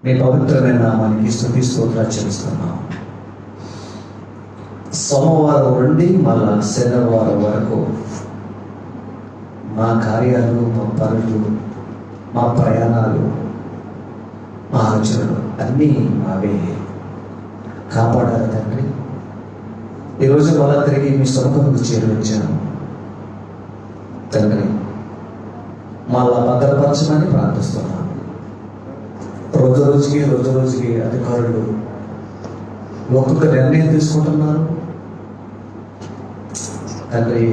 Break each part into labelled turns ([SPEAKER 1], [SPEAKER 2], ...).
[SPEAKER 1] మీ పవిత్రమైన నామానికి స్తుతి స్తోత్రాలు చెల్లిస్తున్నాం. సోమవారం నుండి మళ్ళా శనివారం వరకు మా కార్యాలు, మా పనులు, మా ప్రయాణాలు, మా ఆలోచనలు అన్నీ మావే. కాపాడాలి తండ్రి. ఈరోజు మళ్ళా తిరిగి మీ సొంతంకు చేరువచ్చాను తండ్రి. మళ్ళా భద్రపరచమని ప్రార్థిస్తున్నాను. రోజు రోజుకి అధికారులు ఒక్కొక్క నిర్ణయం తీసుకుంటున్నారు తండ్రి.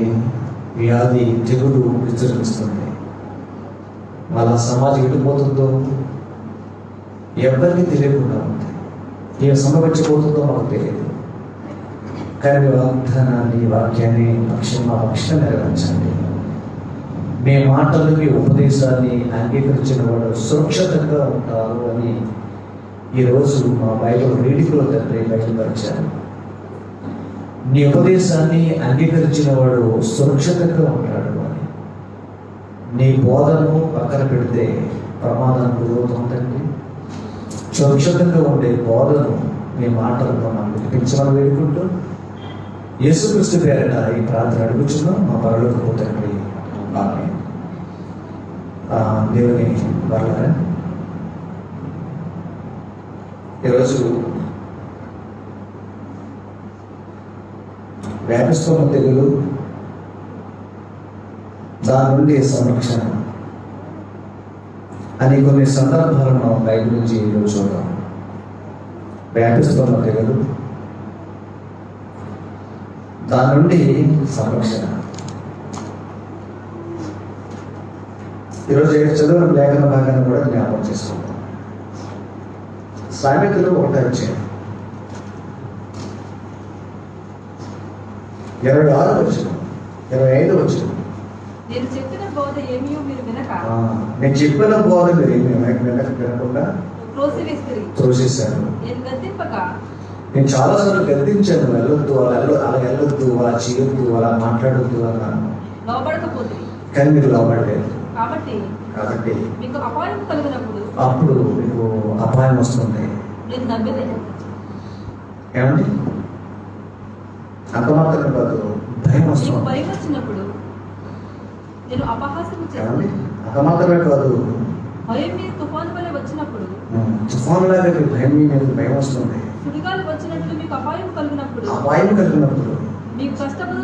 [SPEAKER 1] వ్యాధి తెగులు విజృంభిస్తుంది. మళ్ళా సమాజం ఎటుపోతుందో ఎవరికి తెలియకుండా ఉంది. ఏ సమయం వచ్చిపోతుందో మాకు తెలియదు. కానీ వాగ్దానాన్ని, వాక్యాన్ని మా పక్షం నెరవేర్చండి. మీ మాటలకి, ఉపదేశాన్ని అంగీకరించిన వాడు సురక్షితంగా ఉంటారు అని ఈరోజు మా బైబిల్ రీడింగ్లో తండ్రి బయలుపరిచారు. నీ ఉపదేశాన్ని అంగీకరించిన వాడు సురక్షితంగా ఉంటాడు అని. నీ బోధను పక్కన పెడితే ప్రమాదానికి గురవుతుందండి. సురక్షితంగా ఉండే బోధను, మీ మాటలను మనం వినిపించమని వేడుకుంటూ యేసుక్రీస్తు పేరిట ఈ ప్రార్థన అడుగుచున్నాం మా పరలోకపు తండ్రి. ఆమేన్. దేవుని వర్లారా, ఈరోజు వ్యాపిస్తున్న తెగులు, దాని నుండి సంరక్షణ అని కొన్ని సందర్భాలను మనం బయట నుంచి ఈరోజు చూద్దాం. వ్యాపిస్తున్న తెగులు, దాని నుండి సంరక్షణ. ఈరోజు చదువుల లేఖన భాగాన్ని కూడా జ్ఞాపకం చేసుకుంటాం. సామెతలు 1 26 వచ్చిన 25 వచ్చిన
[SPEAKER 2] నేను చెప్పిన బోధ ఏమీ మీరు వినక,
[SPEAKER 1] నేను చెప్పిన బోధ మీరు ఏమీ వినకుండా త్రోసేశారు.
[SPEAKER 2] నేను గద్దింపక,
[SPEAKER 1] నేను చాలాసార్లు గద్దించాను. వెళ్ళొద్దు, అలా వెళ్ళొద్దు, అలా చేయొద్దు, అలా మాట్లాడొద్దు అన్నాను.
[SPEAKER 2] లోబడకపోతే,
[SPEAKER 1] కానీ మీరు లోబడలేదు.
[SPEAKER 2] కాబట్టి మీకు అపాయం కలిగినప్పుడు
[SPEAKER 1] అప్పుడు మీకు అపాయం వస్తుంది.
[SPEAKER 2] నేను నమ్మలేదు.
[SPEAKER 1] ఏమండి? అంత మాత్రమే కాదు, భయం వస్తుంది.
[SPEAKER 2] భయం వచ్చినప్పుడు నేను అపహాస్యం చేస్తాను.
[SPEAKER 1] అంత మాత్రమే కాదు,
[SPEAKER 2] భయం మీద తుఫాను వలె వచ్చినప్పుడు,
[SPEAKER 1] తుఫాను లాగా భయం వస్తుంది.
[SPEAKER 2] సుడిగాలి వచ్చినట్లు మీకు అపాయం కలిగినప్పుడు మీకు కష్టము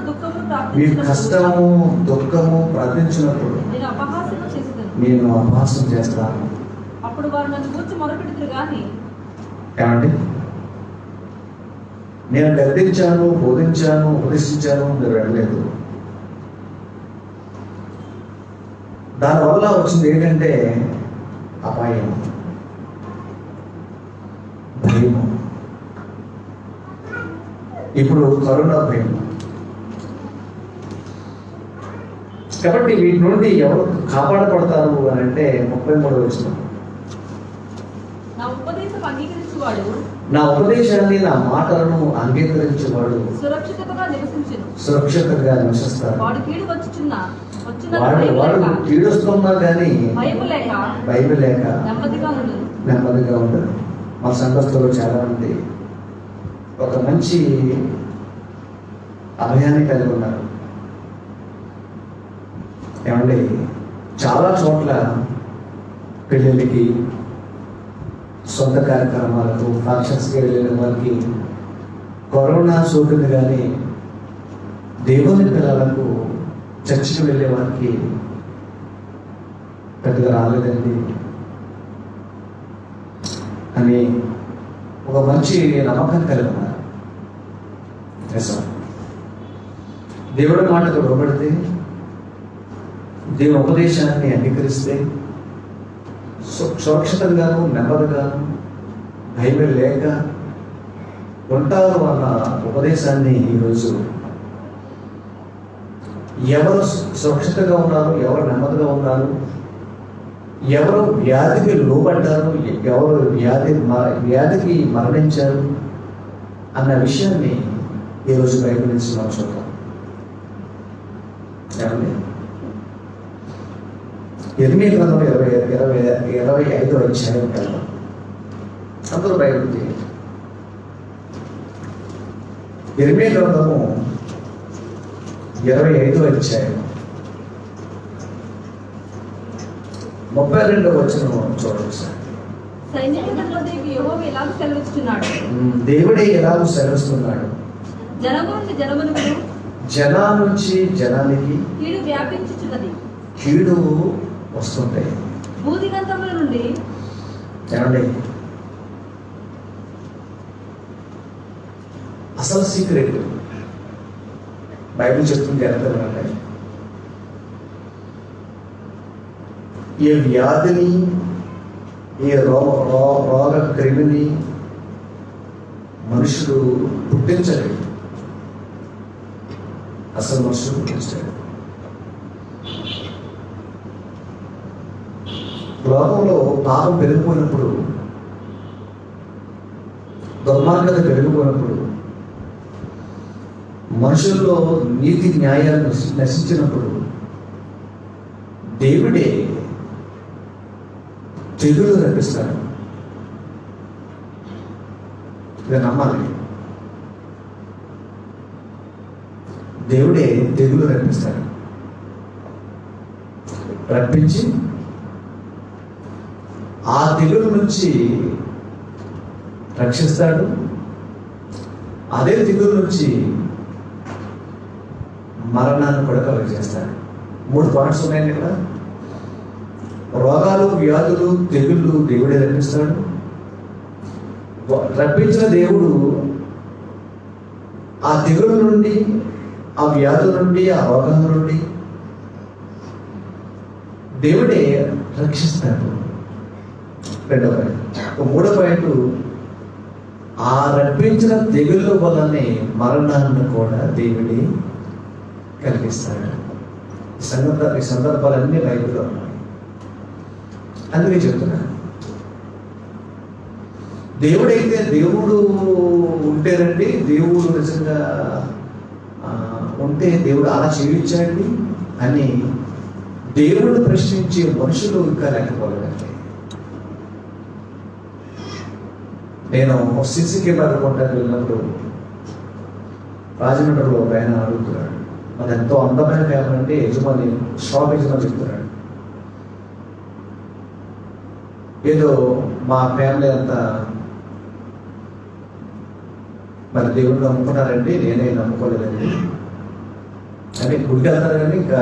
[SPEAKER 2] దుఃఖము ప్రార్థించినప్పుడు
[SPEAKER 1] నేను అపహాస్యం చేస్తాను.
[SPEAKER 2] అప్పుడు వారు నన్ను కూర్చి మొరపెడుతురు కానీ,
[SPEAKER 1] ఏమండి? నేను గద్దించాను, బోధించాను, ఉపదేశించాను, మీరు వెళ్ళలేదు. దానివల్ల వచ్చింది ఏంటంటే అపాయం, భయము. ఇప్పుడు కరోనా భయం. కాబట్టి వీటి నుండి ఎవరు కాపాడపడతారు అని అంటే 33 వచనం. నా ఉపదేశాన్ని, నా మాటలను అంగీకరించేవాడు సురక్షితంగా నివసిస్తాడు. వాడు కీడొస్తున్నా కానీ భయం లేక నెమ్మదిగా ఉండదు. మా సంఘస్థులు చాలా మంది ఒక మంచి అభయాన్ని కలిగి ఉన్నారు. ఏమండి? చాలా చోట్ల పెళ్ళిళ్ళకి, సొంత కార్యక్రమాలకు, ఫంక్షన్స్కి వెళ్ళిన వారికి కరోనా సోకింది. కానీ దేవుని పిల్లలకు, చర్చికి వెళ్ళే వారికి పెద్దగా రాలేదండి అని ఒక మంచి నమ్మకం కలిగి ఉన్నారు. దేవుడి మాటకు లోబడితే, దేవుని ఉపదేశాన్ని అంగీకరిస్తే సురక్షితంగాను, నెమ్మదిగాను, భయం లేక ఉంటారు అన్న ఉపదేశాన్ని ఈరోజు ఎవరు సురక్షితంగా ఉన్నారు, ఎవరు నెమ్మదిగా ఉన్నారు, ఎవరు వ్యాధికి లోబడ్డారు, ఎవరు వ్యాధికి మరణించారు అన్న విషయాన్ని ఈరోజు బైబిల్ నుంచి మనం చూద్దాం. యెర్మీయా గ్రంథం 25వ అధ్యాయం వెళ్దాం. అందరూ బైబిల్ తీయండి. ఇర్మీయా గ్రంథము 25వ అధ్యాయం 32వ వచనం చూడండి సార్.
[SPEAKER 2] సైన్యముల దేవి యెహోవా ఇలాగ సెలవిస్తున్నాడు.
[SPEAKER 1] దేవుడే ఎలాగో సెలవిస్తున్నాడు.
[SPEAKER 2] జనము నుండి జనమునకు,
[SPEAKER 1] జనా నుంచి జనానికి
[SPEAKER 2] కీడు వ్యాపించుచున్నది.
[SPEAKER 1] కీడు వస్తుంటాయి.
[SPEAKER 2] భూదిగంతముల నుండి
[SPEAKER 1] ఏమండి, అసలు సీక్రెట్ బైబిల్ చెప్తుంది అంటే ఏ వ్యాధిని, ఏ రోగ క్రిమిని మనుషుడు పుట్టించలేడు. అసలు మనుషుడు పుట్టించలేడు. లోకంలో పాపం పెరిగిపోయినప్పుడు, దుర్మార్గత పెరిగిపోయినప్పుడు, మనుషుల్లో నీతి న్యాయాలు నశించినప్పుడు దేవుడే తెగులు రప్పిస్తాడు. ఇది నమ్మాలి. దేవుడే తెగులు రప్పిస్తాడు. రప్పించి ఆ తెగులు నుంచి రక్షిస్తాడు. అదే తెగులు నుంచి మరణాన్ని కూడా కలుగజేస్తాడు. 3 పాయింట్స్ ఉన్నాయండి ఇక్కడ. రోగాలు, వ్యాధులు, తెగుళ్ళు దేవుడే రప్పిస్తాడు. రప్పించిన దేవుడు ఆ తెగుళ్ళ నుండి, ఆ వ్యాధుల నుండి, ఆ రోగాల నుండి దేవుడే రక్షిస్తాడు. 2వ పాయింట్. 3వ పాయింట్, ఆ రప్పించిన తెగుళ్ళ వల్లనే మరణాన్ని కూడా దేవుడే కలిగిస్తాడు. ఈ సందర్భాలన్నీ బైబిల్లో ఉన్నాయి. అందుకే చెప్తున్నాను, దేవుడు ఉంటేనండి, దేవుడు నిజంగా ఉంటే దేవుడు అలా చేయించండి అని దేవుడు ప్రశ్నించే మనుషులు ఇంకా లేకపోలేదండి. నేను సిసి కెమెరా కొంటానికి వెళ్ళినప్పుడు రాజమండ్రిలో ఒక ఆయన అడుగుతున్నాడు, అది ఎంతో అందమైన కెమెరా అంటే యజమాని, షాప్ యజమాని చెప్తున్నాడు, ఏదో మా ఫ్యామిలీ అంతా మరి దేవుడిని నమ్ముకున్నారండి, నేనే నమ్ముకోలేదండి. అంటే గుడికి వెళ్తారు కానీ ఇంకా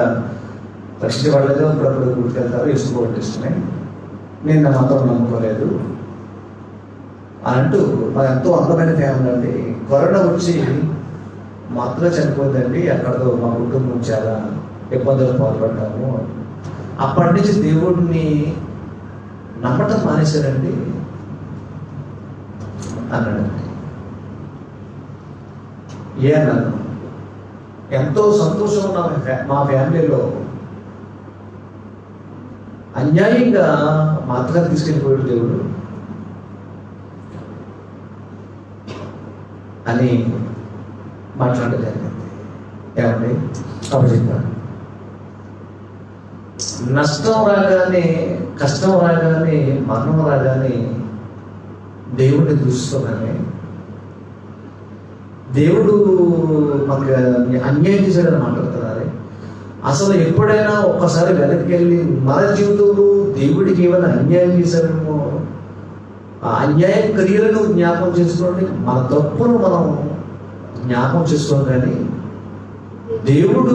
[SPEAKER 1] రక్షించబడలేదు. అప్పుడప్పుడు గుడికి వెళ్తారు, వేసుకోవడం ఇష్టమే, నేను నా మాత్రం నమ్ముకోలేదు అని అంటూ, మరి ఎంతో అందమైన ఫ్యామిలీ అండి. కరోనా వచ్చి మా అత్తగా చనిపోయిందండి, అక్కడతో మా కుటుంబం చాలా ఇబ్బందులు పాల్పడ్డాము. అప్పటి నుంచి దేవుడిని నమ్మటం మానేశారండి అన్నాడండి. అన్నాను, ఎంతో సంతోషం ఉన్న మా ఫ్యామిలీలో అన్యాయంగా మా అత్తగారు తీసుకెళ్ళిపోయాడు దేవుడు అని మాట్లాడడం జరిగింది. ఏమండి, అప్పుడు చెప్పాను, నష్టం రాగానే, కష్టం రాగానే, మరణం రాగానే దేవుడిని చూసుకోగానే దేవుడు మనకు అన్యాయం చేశాడని మాట్లాడుతున్నారు. అసలు ఎప్పుడైనా ఒక్కసారి వెనక్కి వెళ్ళి మన జీవితంలో దేవుడికి ఏమైనా అన్యాయం చేశాడేమో, ఆ అన్యాయం క్రియలను జ్ఞాపకం చేసుకోండి, మన తప్పును మనం జ్ఞాపకం చేసుకోండి. కానీ దేవుడు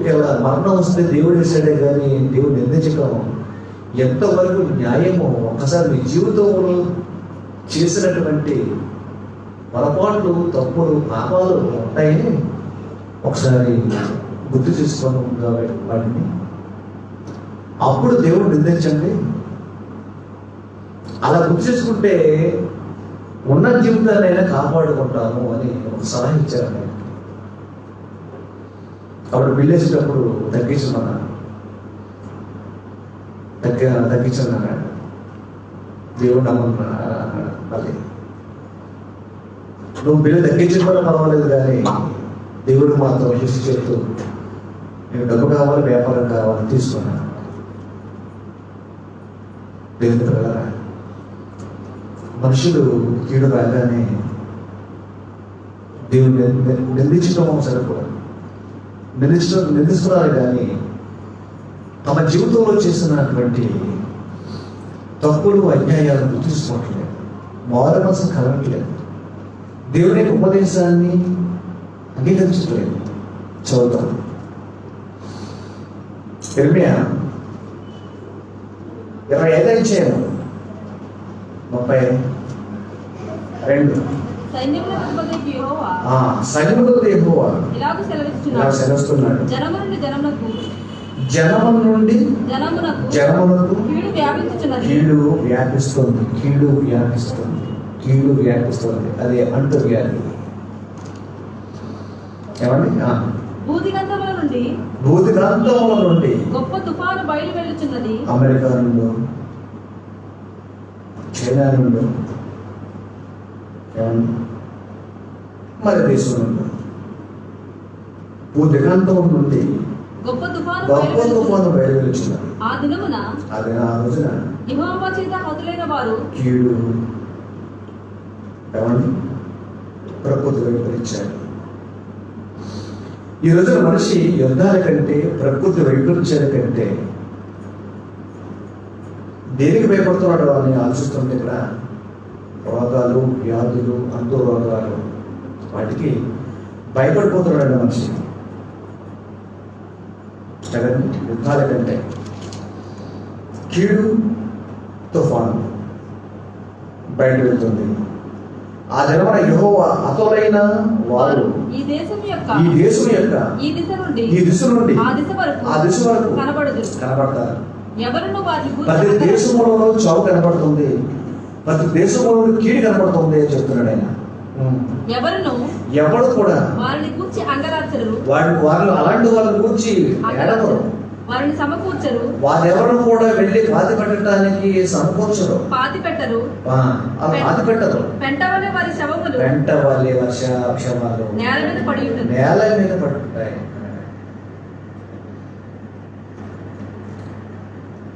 [SPEAKER 1] ఇలా మరణం వస్తే దేవుడు వేసాడే కానీ దేవుడు నిందించడం ఎంతవరకు న్యాయమో ఒక్కసారి మీ జీవితంలో చేసినటువంటి పొరపాట్లు, తప్పులు, పాపాలు ఉంటాయని ఒకసారి గుర్తు చేసుకోవడం వాటిని. అప్పుడు దేవుడు నిందించండి. అలా గుర్తు చేసుకుంటే ఉన్న జీవితాన్ని అయినా కాపాడుకుంటాము అని ఒక సలహా ఇచ్చారండి. అప్పుడు వెళ్ళేసేటప్పుడు తగ్గించమన్నాడు. దేవుడు నమ్మన్నాడు అన్నాడు. మళ్ళీ నువ్వు బిల్లు తగ్గించుకోవడం పర్వాలేదు, కానీ దేవుడు మాత్రం కృషి చేస్తూ నీకు డబ్బు కావాలి, వ్యాపారం కావాలి, తీసుకున్నాను. దేవుడికి వెళ్ళరా, మనుషులు కీడు రాగానే దేవుని నిందించడం సరిపోదు. నిందిస్తున్నారు కానీ తమ జీవితంలో చేసినటువంటి తప్పులు అన్యాయాలను గుర్తించుకోవట్లేదు, మారు మనసు కలగట్లేదు, దేవుని యొక్క ఉపదేశాన్ని అంగీకరించట్లేదు. చదువుతాం ఇర్మియా 25 అధ్యాయం 32. సైన్యములకు యెహోవా
[SPEAKER 2] ఇలాగ
[SPEAKER 1] సెలవిస్తున్నాడు,
[SPEAKER 2] జనము నుండి
[SPEAKER 1] జనమునకు
[SPEAKER 2] కీడు
[SPEAKER 1] వ్యాపిస్తుంది. కీడు వ్యాపిస్తుంది. అది అంటు వ్యాధి. ఏమండి? భూదిగంతముల నుండి
[SPEAKER 2] గొప్ప తుఫాను బయలు వెళ్ళుచున్నది.
[SPEAKER 1] అమెరికా నుండి, చైనా నుండి, మరి దేశం నుండి, భూదిగంతం నుండి
[SPEAKER 2] గొప్ప తుఫాను
[SPEAKER 1] బయలు వెళ్ళుచున్నది.
[SPEAKER 2] ఆ దినమున
[SPEAKER 1] ఆ రోజున
[SPEAKER 2] యెహోవా చేత హతులైన వారు
[SPEAKER 1] కీడు ఏమండి ప్రకృతి వైపరీత్యాలు. ఈ రోజున మనిషి యుద్ధాల కంటే, ప్రకృతి వైపరీత్యాల కంటే దేనికి భయపడుతున్నాడు అని ఆలోచిస్తుంటే ఇక్కడ రోగాలు, వ్యాధులు, అంటు రోగాలు, వాటికి భయపడిపోతున్నాడు మనిషి. యుద్ధాల కంటే కీడు తుఫాను బయట వెళ్తుంది. ఆ దినమున యెహోవా హతులైన వారు
[SPEAKER 2] ఈ దేశం యొక్క
[SPEAKER 1] ఈ దిశ నుండి ఆ దిశ వరకు కనబడతారు. ప్రతి దేశంలో చావు కనబడుతుంది, ప్రతి దేశంలో కీడు కనబడుతుంది అని చెప్తున్నాడు ఆయన. ఎవరు కూడా
[SPEAKER 2] వారిని కూర్చి అంగరార్చరు,
[SPEAKER 1] వాళ్ళు అలాంటి వాళ్ళని కూర్చి ఏడవరు,
[SPEAKER 2] వారిని సమకూర్చరు,
[SPEAKER 1] వారెవరు కూడా వెళ్ళి పాతి పెట్టడానికి సమకూర్చరు,
[SPEAKER 2] పాతి పెట్టరు,
[SPEAKER 1] పెంట
[SPEAKER 2] వలె వారి శవములు
[SPEAKER 1] వర్షాలు
[SPEAKER 2] నేల మీద పడి
[SPEAKER 1] ఉంటాయి.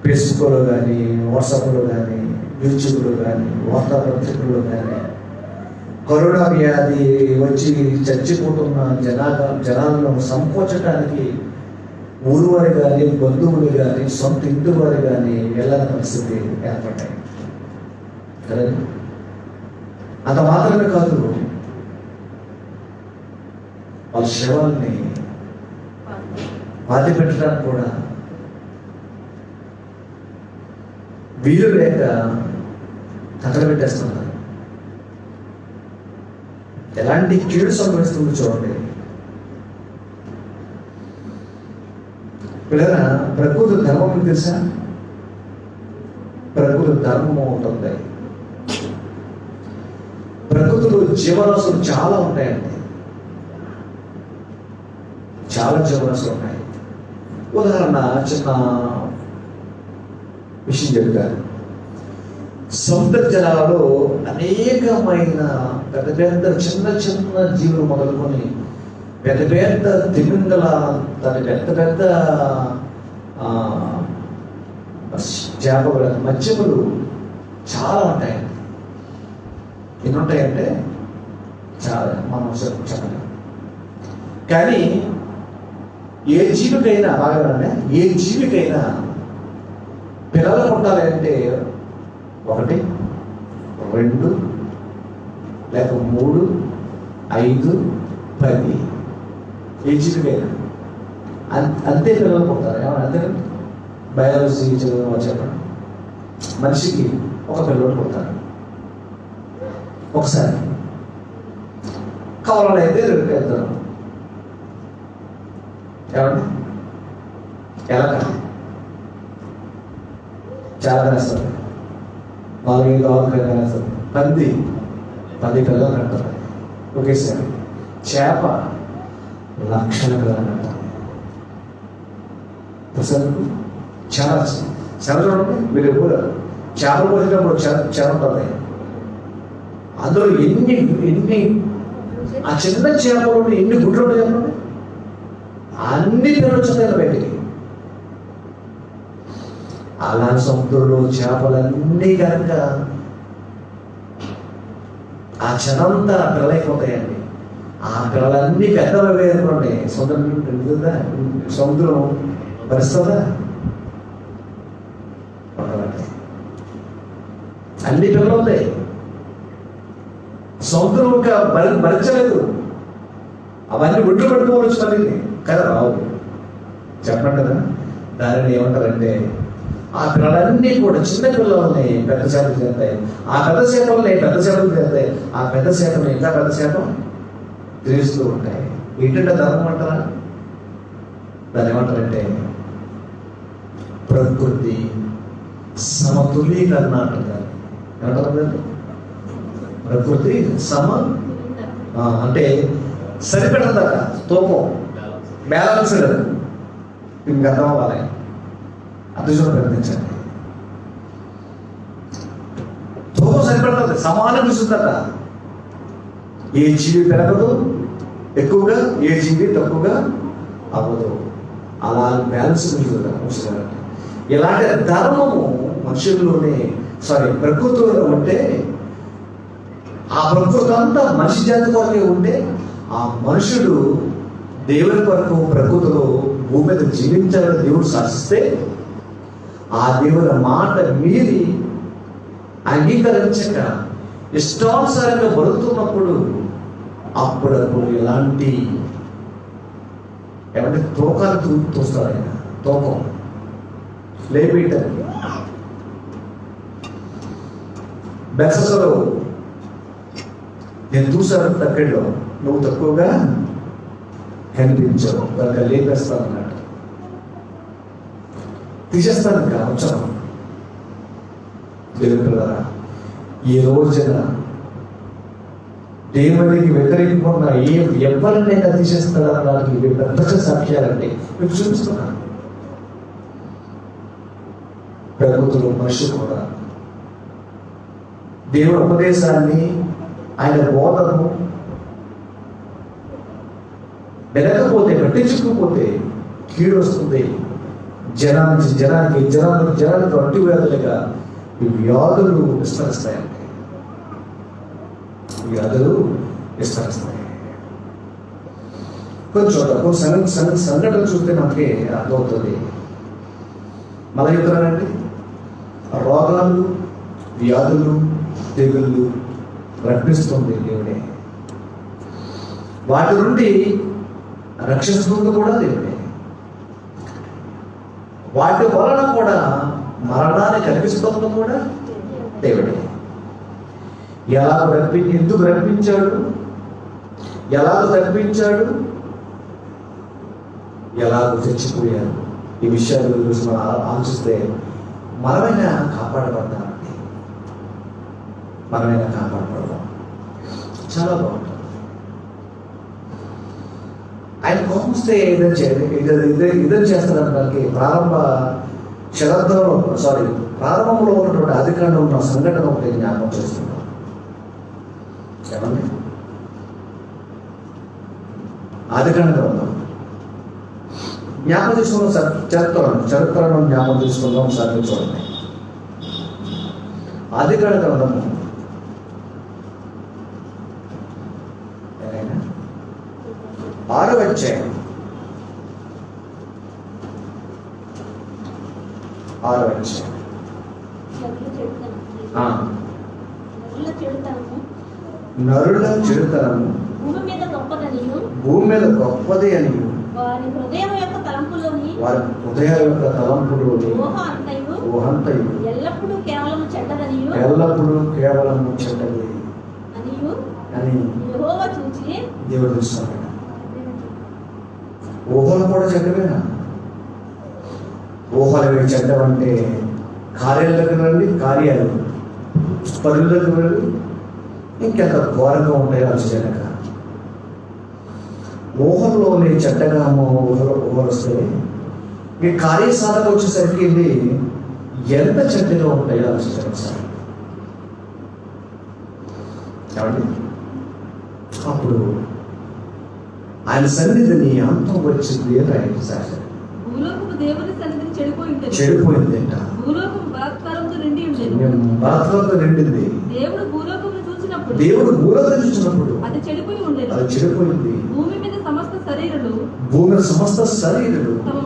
[SPEAKER 1] ఫేస్బుక్లో కానీ, వాట్సాప్లో కానీ, యూట్యూబ్లో కానీ, వార్తాపత్రికల్లో కానీ కరోనా వ్యాధి వచ్చి చచ్చిపోతున్న జనాలను సంకోచడానికి ఊరు వారి కానీ, బంధువులు కానీ, సొంత ఇంటి వారి కానీ వెళ్ళని పరిస్థితి ఏర్పడ్డాయి కదండి. అంత మాత్రమే కాదు, వాళ్ళ శవాల్ని పాతి పెట్టడానికి కూడా వీలు లేక తగలబెట్టేస్తున్నారు. ఎలాంటి కీడు సంభవిస్తుందో చూడండి. పిల్లల ప్రకృతి ధర్మం తెలుసా? ప్రకృతి ధర్మము ఉంటుంది. ప్రకృతిలో జీవరాశులు చాలా ఉంటాయండి, చాలా జీవరాశులు ఉన్నాయి. ఉదాహరణ చిన్న విషయం చెప్తారు. సముద్ర జలాలలో అనేకమైన పెద్ద పెద్ద చిన్న చిన్న జీవులు మొదలుకొని పెద్ద పెద్ద తిమింగల, పెద్ద పెద్ద చేపలు, మత్స్యములు చాలా ఉంటాయి. ఎన్ని ఉంటాయంటే చాలా మనం చెప్పలేం. కానీ ఏ జీవికైనా బాగానే, ఏ జీవికైనా పిల్లలు పుట్టాలంటే 1, 2 లేక 3, 5, 10 ఏ జీవికైనా అంతే పిల్లలు పుడతారు. ఏమన్నా అంతే? బయాలజీ చదివిన చెప్పండి, మనిషికి ఒక పిల్లలు పుడతారు ఒకసారి. కావాలైతే 2 వెళ్తారు. ఏమండి? ఎలా కానీ చాలా కనేస్తారు, 4, 5, 6 కనేస్తారు. 10 పిల్లలు కంటారు ఒకేసారి. చేప లక్షల పిల్లలు కంటారు. చాలా చూడండి, మీరు ఎప్పుడు చేపలు పోసేటప్పుడు చెర ఉంటుంది. అందులో ఎన్ని ఆ చిన్న చేపలు ఎన్ని గుడ్లు ఉంటాయి చెప్పండి. అన్ని పిల్లలు వచ్చాయి బయటికి. అలా సముద్రంలో చేపలన్నీ కనుక ఆ క్షణంతా పిల్లలైపోతాయండి. ఆ పిల్లలన్నీ పెద్దలు వేరుకోండి, సముద్రం భరిస్తుందా? అన్ని పిల్లలు ఉంటాయి. సముద్రం ఇంకా భరించలేదు. అవన్నీ ఒడ్లు పట్టుకోవచ్చు మళ్ళీ కదా, రావు. చెప్పండి కదా. దానిని ఏమంటారంటే ఆ పిల్లలన్నీ కూడా చిన్న పిల్లల్ని పెద్ద చేపలు చేస్తాయి, ఆ పెద్ద చేపల్ని పెద్ద చేపలు చేస్తాయి, ఆ పెద్ద చేపలు ఇంకా పెద్ద చేప తిరుగుతూ ఉంటాయి. ఏంటంటే ధర్మం అంటారా? దాన్ని ఏమంటారంటే ప్రకృతి సమతులీకరణ అంటారు. ఏమంటారు? ప్రకృతి అంటే సరిపెట్టదట, తూకం బ్యాలెన్స్ మీకు అర్థం అవ్వాలి. అదృష్టం ప్రయత్నించండి. తూకం సరిపెడుతుంది, సమానం చూస్తుందట. ఏ జీవి పెరగదు ఎక్కువగా, ఏ జీవి తక్కువగా అవ్వదు. అలా బ్యాలెన్స్ చూస్తుంది. ఇలాంటి ధర్మము మనుషుల్లోనే ప్రకృతిలో ఉంటే, ఆ ప్రకృతి అంతా మనిషి జాతి కొరకే ఉంటే, ఆ మనుషుడు దేవుని కొరకు ప్రకృతిలో భూమి మీద జీవించాలని దేవుడు శాసిస్తే, ఆ దేవుని మాట మీరి అంగీకరించక ఇష్టానుసారంగా బతుకుతున్నప్పుడు అప్పుడప్పుడు ఎలాంటి ఏమంటే తూకాలు తోస్తారు. ఆయన తూకం లేపేయటానికి. బెససలో నేను చూశాను, దగ్గరలో నువ్వు తక్కువగా కనిపించావు కనుక లేపేస్తాను అన్నట్టు, తీసేస్తాను ఇంకా అవసరం. దేవుని పిల్లరా, ఈ రోజున దేవునికి వ్యతిరేకంగా ఎవరినైనా తీసేస్తాడనడానికి ఇవి ప్రత్యక్ష సాక్ష్యాలండి. మీకు చూపిస్తున్నాను. ప్రభుత్వం మనుషులు కూడా దేవుని ఉపదేశాన్ని, ఆయన బోధను వెనకపోతే, పట్టించుకోకపోతే కీడు వస్తుంది. జనానికి అంటు వ్యాధులుగా ఈ వ్యాధులు విస్తరిస్తాయండి. వ్యాధులు విస్తరిస్తాయి. కొంచెం సంఘటన చూస్తే మనకి అర్థమవుతుంది. మళ్ళీ చెప్తున్నానండి, రోగాలు, వ్యాధులు, తెగుళ్ళు రక్షిస్తుంది దేవుడే. వాటి నుండి రక్షిస్తుంది కూడా దేవుడే. వాటి వలన కూడా మరణాన్ని కల్పిస్తుంది కూడా దేవుడే. ఎందుకు రప్పించాడు, ఎలాగ తప్పించాడు, ఎలాగ చచ్చిపోయాడు, ఈ విషయాల గురించి మనం ఆలోచిస్తే మనమైనా కాపాడబడతామండి. మనమైనా కాపాడబడతాం. చాలా బాగుంటుంది. ఆయన కోపం వస్తే ఇద్దరు చేస్తారనడానికి ప్రారంభంలో ఉన్నటువంటి అధికారంలో ఉన్న సంఘటన ఒకటి జ్ఞాపకం చేస్తున్నాం. ఏమండి? ఆదికాండ గ్రంథం జ్ఞాపకం తీసుకున్నాం. చరిత్రను జ్ఞాపకం తీసుకుందాం. ఒకసారి చూడండి. ఆదికాండ గ్రంథము 6వ అధ్యాయం 6వ అధ్యాయం నరుల చెడుతనము భూమి మీద గొప్పది అని వారి హృదయం యొక్క తలంపులోని ఊహంతయు ఎల్లప్పుడూ కేవలము చెడ్డది అని దేవుడు చూస్తున్నాడు. ఊహలు కూడా చెడ్డవేనా? ఊహలు చెడ్డవంటే కార్యాల దగ్గర రండి, కార్యాలు పనుల దగ్గర రండి, ఇంకెంత ఘోరంగా ఉంటాయో ఆలోచించక. ఊహల్లోనే చెడ్డగా ఊహలు వస్తాయి. ఈ కార్యసాధన వచ్చేసరికి ఎంత చెడ్డగా ఉంటాయో ఆలోచించండి సార్. కాబట్టి అప్పుడు ఆయన సన్నిధిని అంతం వచ్చింది అని ఆయన సార్. చెడిపోయింది.
[SPEAKER 2] బలాత్కారంతో నిండింది.
[SPEAKER 1] దేవుడు భూలోకమును
[SPEAKER 2] చూచినప్పుడు
[SPEAKER 1] దేవుడు భూలోకం చూసినప్పుడు
[SPEAKER 2] అది చెడిపోయి ఉండేది.
[SPEAKER 1] అది చెడిపోయింది.
[SPEAKER 2] భూమి మీద సమస్త శరీరులు
[SPEAKER 1] భూమి సమస్త శరీరులు
[SPEAKER 2] తమ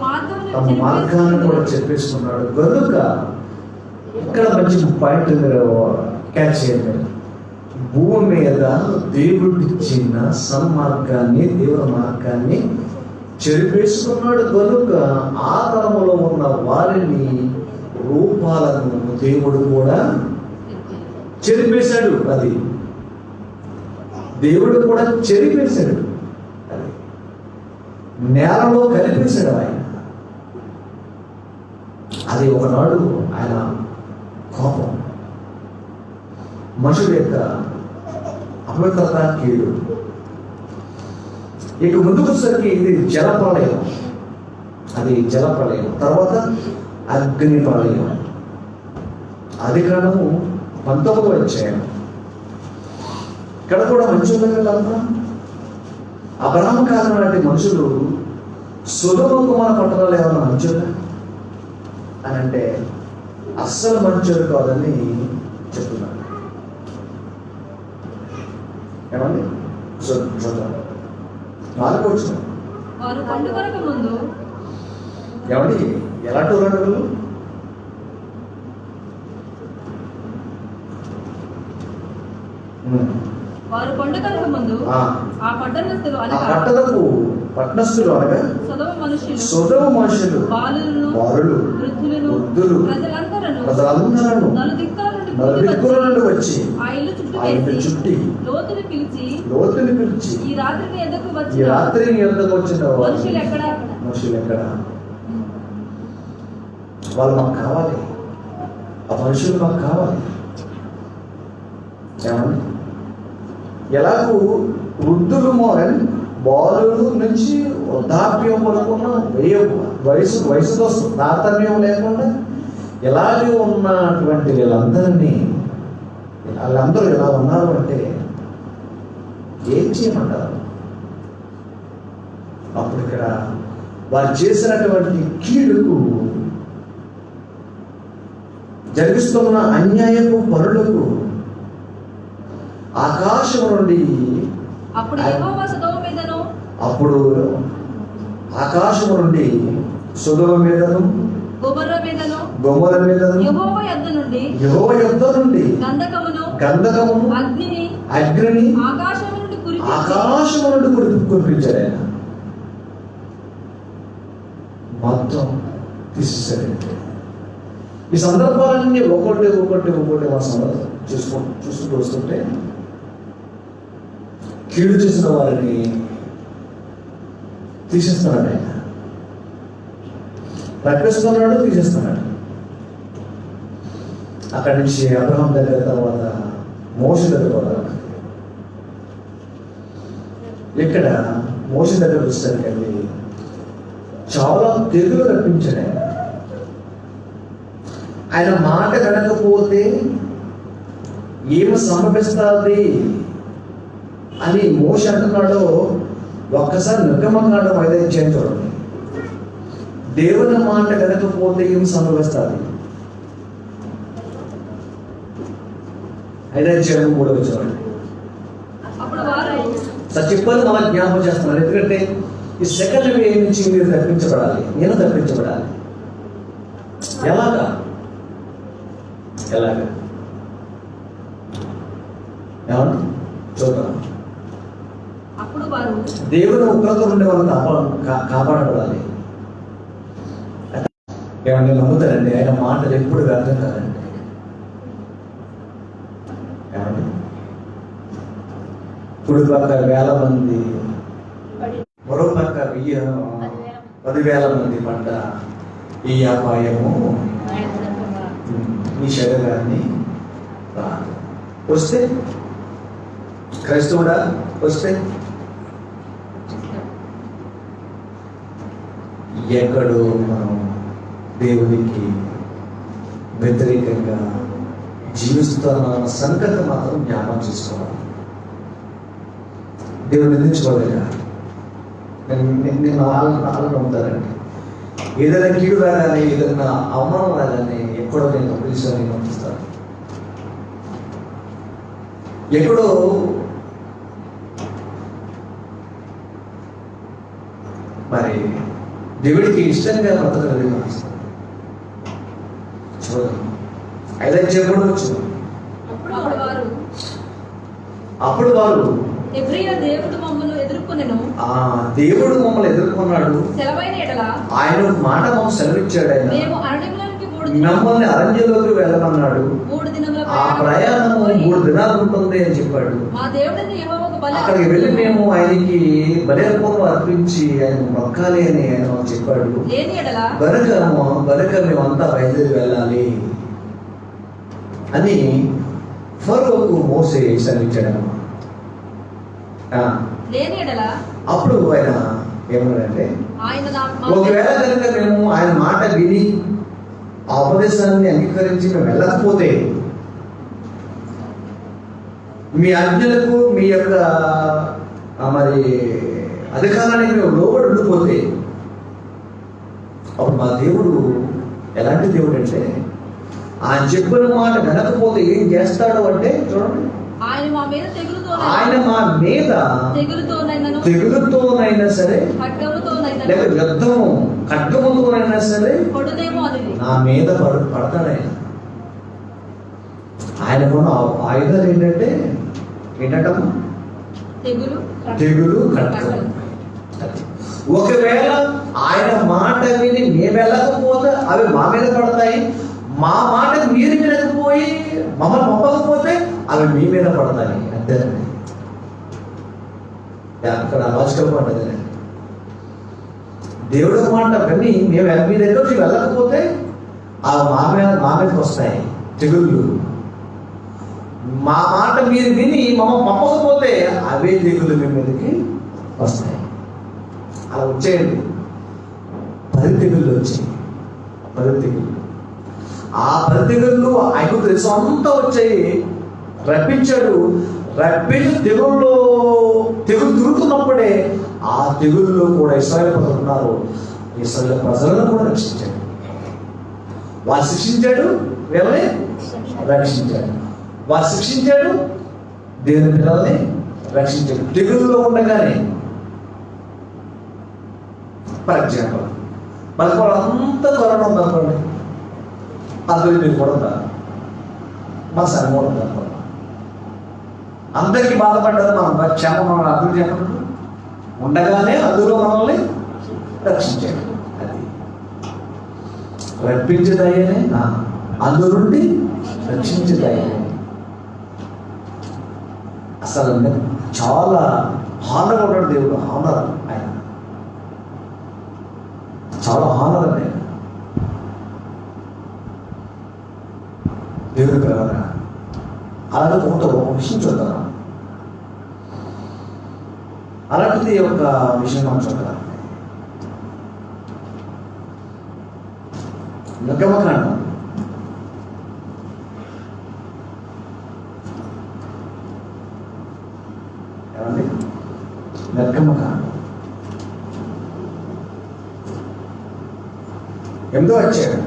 [SPEAKER 1] తమ మార్గాన్ని కూడా చెప్పేసుకున్నాడు. కనుక ఇక్కడ మంచి పాయింట్ క్యాచ్ చేయండి. భూమి మీద దేవుడిచ్చిన సన్మార్గాన్ని, దేవుని మార్గాన్ని చెరిపేసుకున్నాడు. కనుక ఆ తరములో ఉన్న వారిని రూపాలను దేవుడు కూడా చెరిపేశాడు. అది దేవుడు కూడా చెరిపేశాడు. అది నేలలో కలిపేశాడు ఆయన. అది ఒకనాడు ఆయన కోపం, మనుషుల యొక్క అపవిత్రత, కీడు. ఇక ముందుకు వచ్చేసరికి ఇది జలప్రళయం. అది జలప్రళయం. తర్వాత అగ్ని ప్రళయం. అది కారణము 19వ అధ్యాయం. ఇక్కడ కూడా మనుషులు కదా, అబ్రహాము కాలం నాటి మనుషులు సొదొమ కుమార పట్టణాలు ఏమన్నా మంచులా అని అంటే అస్సలు మంచోడు కాదని చెప్తున్నారు. ఏమండి చూద్దాం. 4వ వచనం.
[SPEAKER 2] వారు పండుగలకు ముందు
[SPEAKER 1] ఏమండి ఎలాంటి వాళ్ళు?
[SPEAKER 2] వారు పండుగలకు ముందు ఆ పట్టణస్థులు
[SPEAKER 1] పట్టణస్థులు అనగా సొదొమ మనుషులు, బాలులు, వృద్ధులు, ప్రజలందరూ నలుదిక్కుల నుండి వచ్చి
[SPEAKER 2] ఆ ఇల్లు
[SPEAKER 1] చుట్టి
[SPEAKER 2] లోతుని పిలిచి ఈ రాత్రి
[SPEAKER 1] ఎద్దకు వచ్చిన మనుషులు ఎక్కడ? వాళ్ళు మాకు కావాలి. ఆ మనుషులు మాకు కావాలి. ఏమండి ఎలాగూ వృద్ధులు బాలుడు నుంచి వృద్ధాప్యం వరకున్న వయసుతో తారతమ్యం లేకుండా ఎలాగే ఉన్నటువంటి వాళ్ళందరూ ఎలా ఉన్నారు అంటే ఏం చేయమంటారు? అప్పుడు ఇక్కడ వారు చేసినటువంటి కీడుకు, జరిగిస్తున్న అన్యాయపు పనులకు ఆకాశం నుండి
[SPEAKER 2] అప్పుడు
[SPEAKER 1] ఆకాశం నుండి సొదొమ మీదను గొమొర్రా మీదను
[SPEAKER 2] యెహోవా యొద్ద నుండి
[SPEAKER 1] గంధకమును అగ్నిని ఆకాశము నుండి కురిపించాడు. ఆయన మొత్తం తీసేసాడంటే ఈ సందర్భాలన్నీ ఒకటి మా చూసుకుంటూ వస్తుంటే కీడు చేసిన వారిని తీసేస్తున్నాడు. ఆయన ప్రకటిస్తున్నాడు, తీసేస్తున్నాడు. అక్కడి నుంచి అబ్రహాం దగ్గర, తర్వాత మోషే దగ్గర పోతాడు. ఇక్కడ మోషే దగ్గర వచ్చేసరికి చాలా తెగులు రప్పించాడు. ఆయన మాట వినకపోతే ఏమి సంభవిస్తుంది అని మోషే అంటున్నాడో ఒక్కసారి నిర్గమకాండం 5వ అధ్యాయం చూడండి. దేవుని మాట వినకపోతే ఏమి సంభవిస్తుంది? 5వ అధ్యాయం 3వ వచనం. చెప్పని మన జ్ఞాపకం చేస్తున్నాను. ఎందుకంటే ఈ సెకండ్ వే నుంచి మీరు తప్పించబడాలి, నేను తప్పించబడాలి. ఎలాగా ఏమండి చూద్దాం. దేవుని ఉగ్రత నుండి వాళ్ళని కాపాడబడాలి. ఏమన్నా నమ్ముతారండి? ఆయన మాటలు ఎప్పుడు వ్యర్థం కాదండి. ఏమండి ఇప్పుడు పక్క 1000 మంది, మరో పక్క 10,000 మంది పడ్డ ఈ అపాయము మీ శరీరాన్ని రాదు. వస్తే క్రైస్తవుడా వస్తే ఎక్కడో మనం దేవునికి వ్యతిరేకంగా జీవిస్తున్న సంగతి మాత్రం జ్ఞాపకం చేసుకోవాలి. దేవుడు నిందించుకోలేక నేను వాళ్ళని నమ్ముతారండి. ఏదైనా కీడు రాగానే, ఏదైనా అవమానం రాగానే ఎక్కడో నేను పిలిచాను పంపిస్తాను. ఎక్కడో మరి దేవుడికి ఇష్టంగా బ్రతకలేదు. చూడండి, అయితే చెప్పవచ్చు. అప్పుడు వారు
[SPEAKER 2] దేవుడు మమ్మల్ని ఎదుర్కొనెను,
[SPEAKER 1] దేవుడు మమ్మల్ని ఎదుర్కొన్నాడు,
[SPEAKER 2] సెలవైన ఎడల
[SPEAKER 1] ఆయన ఒక మాట మాకు సెలవిచ్చాడు. ఆయన
[SPEAKER 2] మేము అరణ్యంలోనికి
[SPEAKER 1] మమ్మల్ని అరణ్యంలోకి వెళ్ళమన్నాడు.
[SPEAKER 2] 3 దినముల
[SPEAKER 1] ఆ ప్రయాణము 3 దినాలు ఉంటుంది అని చెప్పాడు.
[SPEAKER 2] మా దేవుడైన యెహోవాకు బలి
[SPEAKER 1] అక్కడికి వెళ్ళి మేము ఆయనకి బలిపూర్వం అర్పించి ఆయన మొక్కాలి అని ఆయన మాకు చెప్పాడు.
[SPEAKER 2] లేని ఎడల
[SPEAKER 1] గనుక మేమంతా బయలుదేరి వెళ్ళాలి అని ఫరోకు మోసే సెలవిచ్చాడు.
[SPEAKER 2] లేని ఎడల
[SPEAKER 1] అప్పుడు ఆయన ఏమన్నాడంటే, ఒకవేళ కనుక మేము ఆయన మాట విని ఆ ఉపదేశాన్ని అంగీకరించి మేము వెళ్ళకపోతే, మీ ఆజ్ఞలకు మీ యొక్క మరి అధికారానికి మేము లోబడి ఉండిపోతే, అప్పుడు మా దేవుడు ఎలాంటి దేవుడు అంటే, ఆయన చెప్పిన మాట వినకపోతే ఏం చేస్తాడు అంటే, చూడండి, ఆయన మా మీద తెగులుతోనైనా సరే, లేక యుద్ధము ఖడ్గముతోనైనా సరే నా మీద పడతాడు. ఆయనకున్న ఆయుధాలు ఏంటంటమ్మా? తెగులు, ఖడ్గం. ఒకవేళ ఆయన మాట విని మేము వెళ్ళకపోతే అవి మా మీద పడతాయి. మా మాట మీరు వినకపోయి మమ్మల్ని పంపకపోతే అవి మీ మీద పడతాయి. అంతేనండి. అక్కడ లాజికల్ పడ్డది. దేవుడు మాట విని మేము మీ దగ్గరికి వెళ్ళకపోతే అవి మా మీదకి వస్తాయి తెగుళ్ళు. మా మాట మీరు విని మమ్మల్ని పంపకపోతే అవే తెగుళ్ళు మీ మీదకి వస్తాయి. అలా వచ్చేయండి. 10 తెగుళ్ళు వచ్చాయి. 10 తెగుళ్ళు. ఆ 10 తెగుళ్ళు ఆయనకు తెలుసు అంతా వచ్చాయి. రప్పించాడు. రప్పించి తెగుళ్ళు తిరుగుతున్నప్పుడే ఆ తెగుళ్ళు కూడా ఇశ్రాయేలు ప్రజలు ఉన్నారు. ఇశ్రాయేలు ప్రజలను కూడా రక్షించాడు. వారు శిక్షించాడు, వీళ్ళని రక్షించాడు. వారు శిక్షించాడు, దేవుని పిల్లల్ని రక్షించాడు. తెగుల్లో ఉండగానే ఫర్ ఎగ్జాంపుల్ మనకు అంతా కరోనా ఉందనుకోండి, అందరికీ మీరు కూడా ఉంటారు, మా సరి కూడా ఉంటారు. అందరికీ బాధపడ్డారు, మనం క్షేమం మనం అభివృద్ధి చెప్పండి ఉండగానే అందులో మనల్ని రక్షించాడు. అది రప్పించేదయ్యనే, అందు నుండి రక్షించేదయ్యనే. అసలు చాలా హానర్ ఉన్నాడు దేవుడు. హానర్ ఆయన చాలా హానర్ అండి. దేవుడి పిల్లరా, అలాగే ఒక విషయం చూద్దాం. అలాంటిది ఒక విషయం మనం చూద్దాం. నిర్గమకాండం 8వ అధ్యాయం.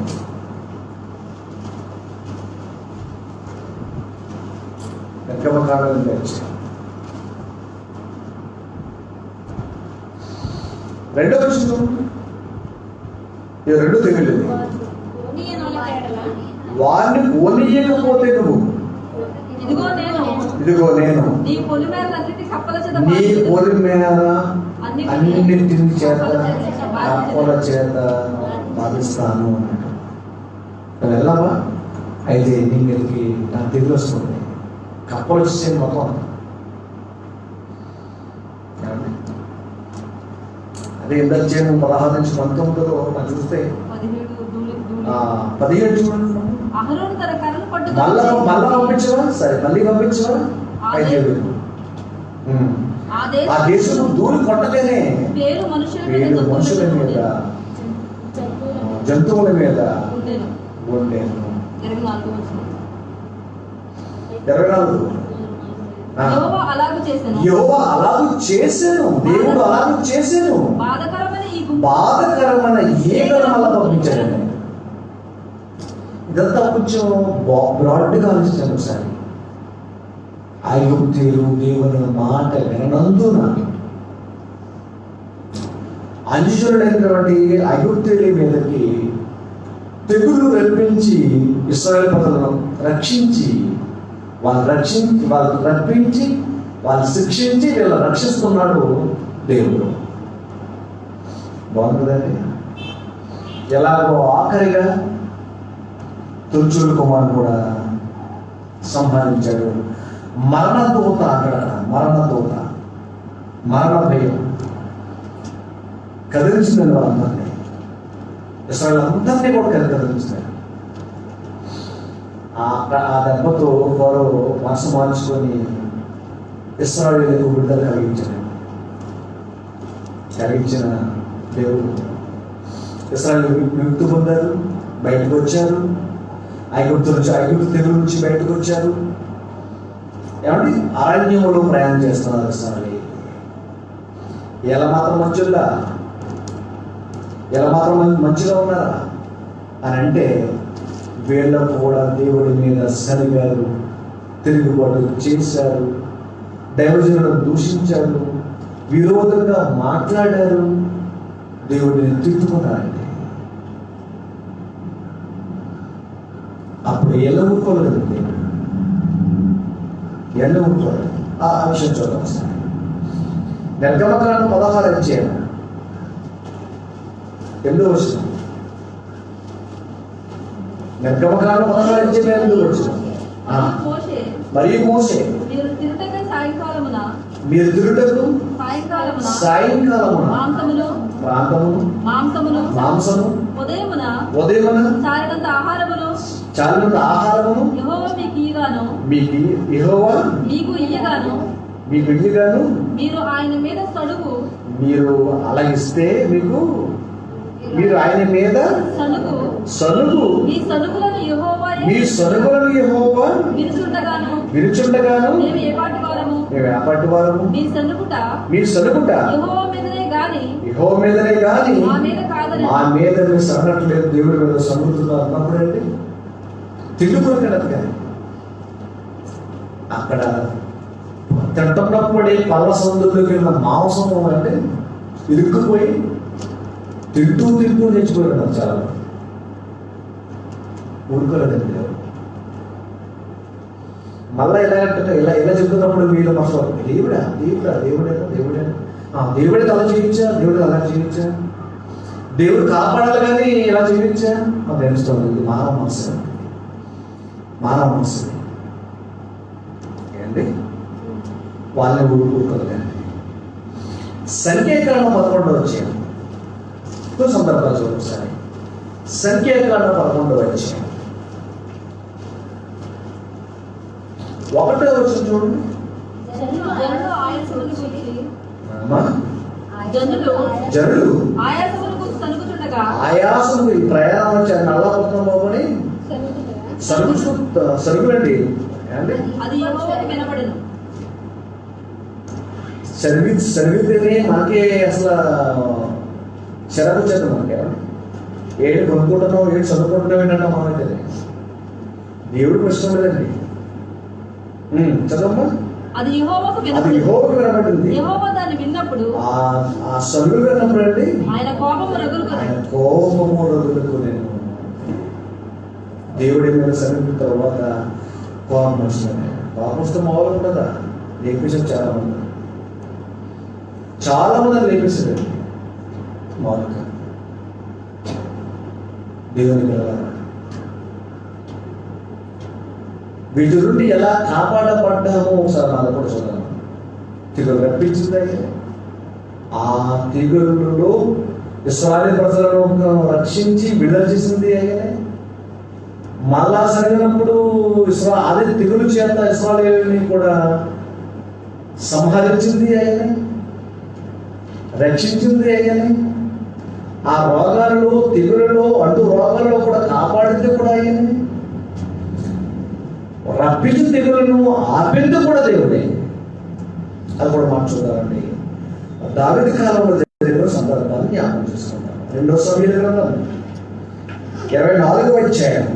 [SPEAKER 1] నిర్గమకాండం 8వ అధ్యాయం 2వ వచనం. ఇది 2 తెగులు. వారిని పోనీయకపోతే నువ్వు, ఇదిగో నేను నీ పొలిమేర అన్నింటిని చేత కప్పల చేత బాధిస్తాను అన్నాడు. వెళ్ళావా? అయితే నీ మీదకి నాకు తెగులు వస్తుంది. కప్పలు వచ్చేసి మొత్తం. అదే ఇందాక చేయడం 16 నుంచి 19 మనం చూస్తే 17 చూడండి. మళ్ళా పంపించవా? సరే, మళ్ళీ పంపించవా? అయితే ఆ దేశం దూరి కొట్టలేనే పేరు మనుషుల మీద జంతువుల మీద ఉండేను. 24 యెహోవా అలాగూ చేశాను. దేవుడు అలాగూ చేశాను. బాధకరమైన ఈగలు మళ్ళా పంపించాడండి. ఇదంతా కొంచెం బ్రాడ్గా ఆలోచించాను ఒకసారి. ఐగుప్తీయులు దేవుని మాట వినందున అంజులైనటువంటి ఐగుప్తీయుల మీదకి తెగులు రప్పించి ఇశ్రాయేలు ప్రజలను రక్షించి వాళ్ళు రప్పించి వాళ్ళు శిక్షించి వీళ్ళని రక్షిస్తున్నాడు దేవుడు. బాగుంటుందండి. ఎలాగో ఆఖరిగా తుర్చూరు కుమారుడు కూడా సంహరించాడు. మరణదూత అక్కడ, మరణదూత, మరణ భయం కదిలించిందండి వాళ్ళందరినీ. ఇశ్రాయేలు అందరినీ కూడా కదిలించాడు. ఆ దెబ్బతో వారు మనసు మార్చుకొని ఇశ్రాయేలుకు విడుదల కలిగించిన దేవుడు. ఇశ్రాయేలు విముక్తి పొందారు, బయటకు వచ్చారు. ఐగుప్తు తెగుల నుంచి బయటకు వచ్చారు. ఏమండి, అరణ్యములో ప్రయాణం చేస్తున్నారు ఇశ్రాయేలు. ఎలా మాత్రం మంచుల్లా, ఎలా మాత్రం మంచిగా ఉన్నారా అని అంటే వీళ్ళకు కూడా దేవుడి మీద సరిగారు, తిరుగుబాటు చేశారు, దైవజనులను దూషించారు, విరోధంగా మాట్లాడారు, దేవుడిని తిట్టుకున్నారండి. అప్పుడు ఎలా ఊరుకోలేదండి, ఎలా ఊరుకోలేదు. ఆ విషయం చూద్దాం సార్. నిర్గమకాండం 16 అధ్యాయం 8వ వచనం. నిర్గమకాండం 16 అధ్యాయం 8వ వచనం. మరియు మోషే మీరు తిరుటకు సాయంకాలమున మాంసమును ఉదయమున చాలినంత ఆహారమును యెహోవా మీకు ఇయ్యగాను మీరు ఆయన మీద మీరు అలా ఇస్తే మీరు ఆయన మీద సనుగు మీ సనుగులను యెహోవా విరుచుండగాను మేము ఏపాటి వారము మీ సనుగుట యెహోవా మీదనే గాని మా మీద మీరు సనగట్లేదు, దేవుడి మీద సనుగుతున్నారు అన్నప్పుడు అండి తిండిపోయినది. కానీ అక్కడ తింటున్నప్పుడే పళ్ళ సందులోకి వెళ్ళిన మాంసం అంటే ఇరుక్కుపోయి తింటూ తెచ్చిపోయాడు. చాలా ఊరుకోలేదండి. మళ్ళీ ఇలా చెప్తున్నప్పుడు వీళ్ళు మాకు దేవుడే అలా చేయించా, దేవుడు అలా చేయించా, దేవుడు కాపాడాలి కానీ ఇలా చేయించా మాకు తెలుస్తుంది. మానవ మనసు ఏంటి వాళ్ళని ఊరుకోలేదండి. సంఖ్యాకాండం 11వ అధ్యాయం సందర్భాలు చూడండి. సంఖ్యాకాండం 11వ అధ్యాయం 1వ వచనం చూడండి. జనులు ఆయాసము ప్రయాణం వచ్చారు, నల్లపట్నం బాబుని సరుగులండి. సరిగితేనే మనకి అసలు చిరకు వచ్చేది. మనకి ఏడు కొనుక్కుంటున్నాం, ఏడు చదువుకుంటున్నాం ఏంటంటే మనకి దేవుడికి ఇష్టం లేదండి. చదవమ్మా. అది యెహోవాకు వినబడింది. ఆ సరుగు విన్నప్పుడు అండి ఆయన కోపము రగులుకు నేను దేవుడి మీద సరిగిన తర్వాత కోపం వస్తుంది. కోపం వస్తే మామూలు ఉంటుందా? లేపేసారు చాలా మంది లేపేశారండి. మామూలుగా దేవుని పిల్లలారా, వీటి నుండి ఎలా కాపాడబడ్డామో ఒకసారి నాకు కూడా చూద్దాం. తెగులు రప్పించింది. ఆ తెగులలో ఇశ్రాయేలు ప్రజలను రక్షించి విడుదల చేసింది అయ్యనే. మళ్ళా సరిగినప్పుడు అదే తెగులు చేత ఇశ్రాయేలుని కూడా సంహరించింది అయ్యనే, రక్షించింది అయ్యనే. ఆ రోగాలలో, తెగులలో, అడ్డు రోగాలలో కూడా కాపాడింది కూడా అయ్యనే. రప్పించిన తెగులను ఆపింది కూడా దేవుడే. అది కూడా మార్చుకుంటారండి. దావీదు కాలంలో జరిగిన సందర్భాన్ని జ్ఞాపకం చేసుకుంటాం. 2వ సమూయేలు గ్రంథం 24వ అధ్యాయం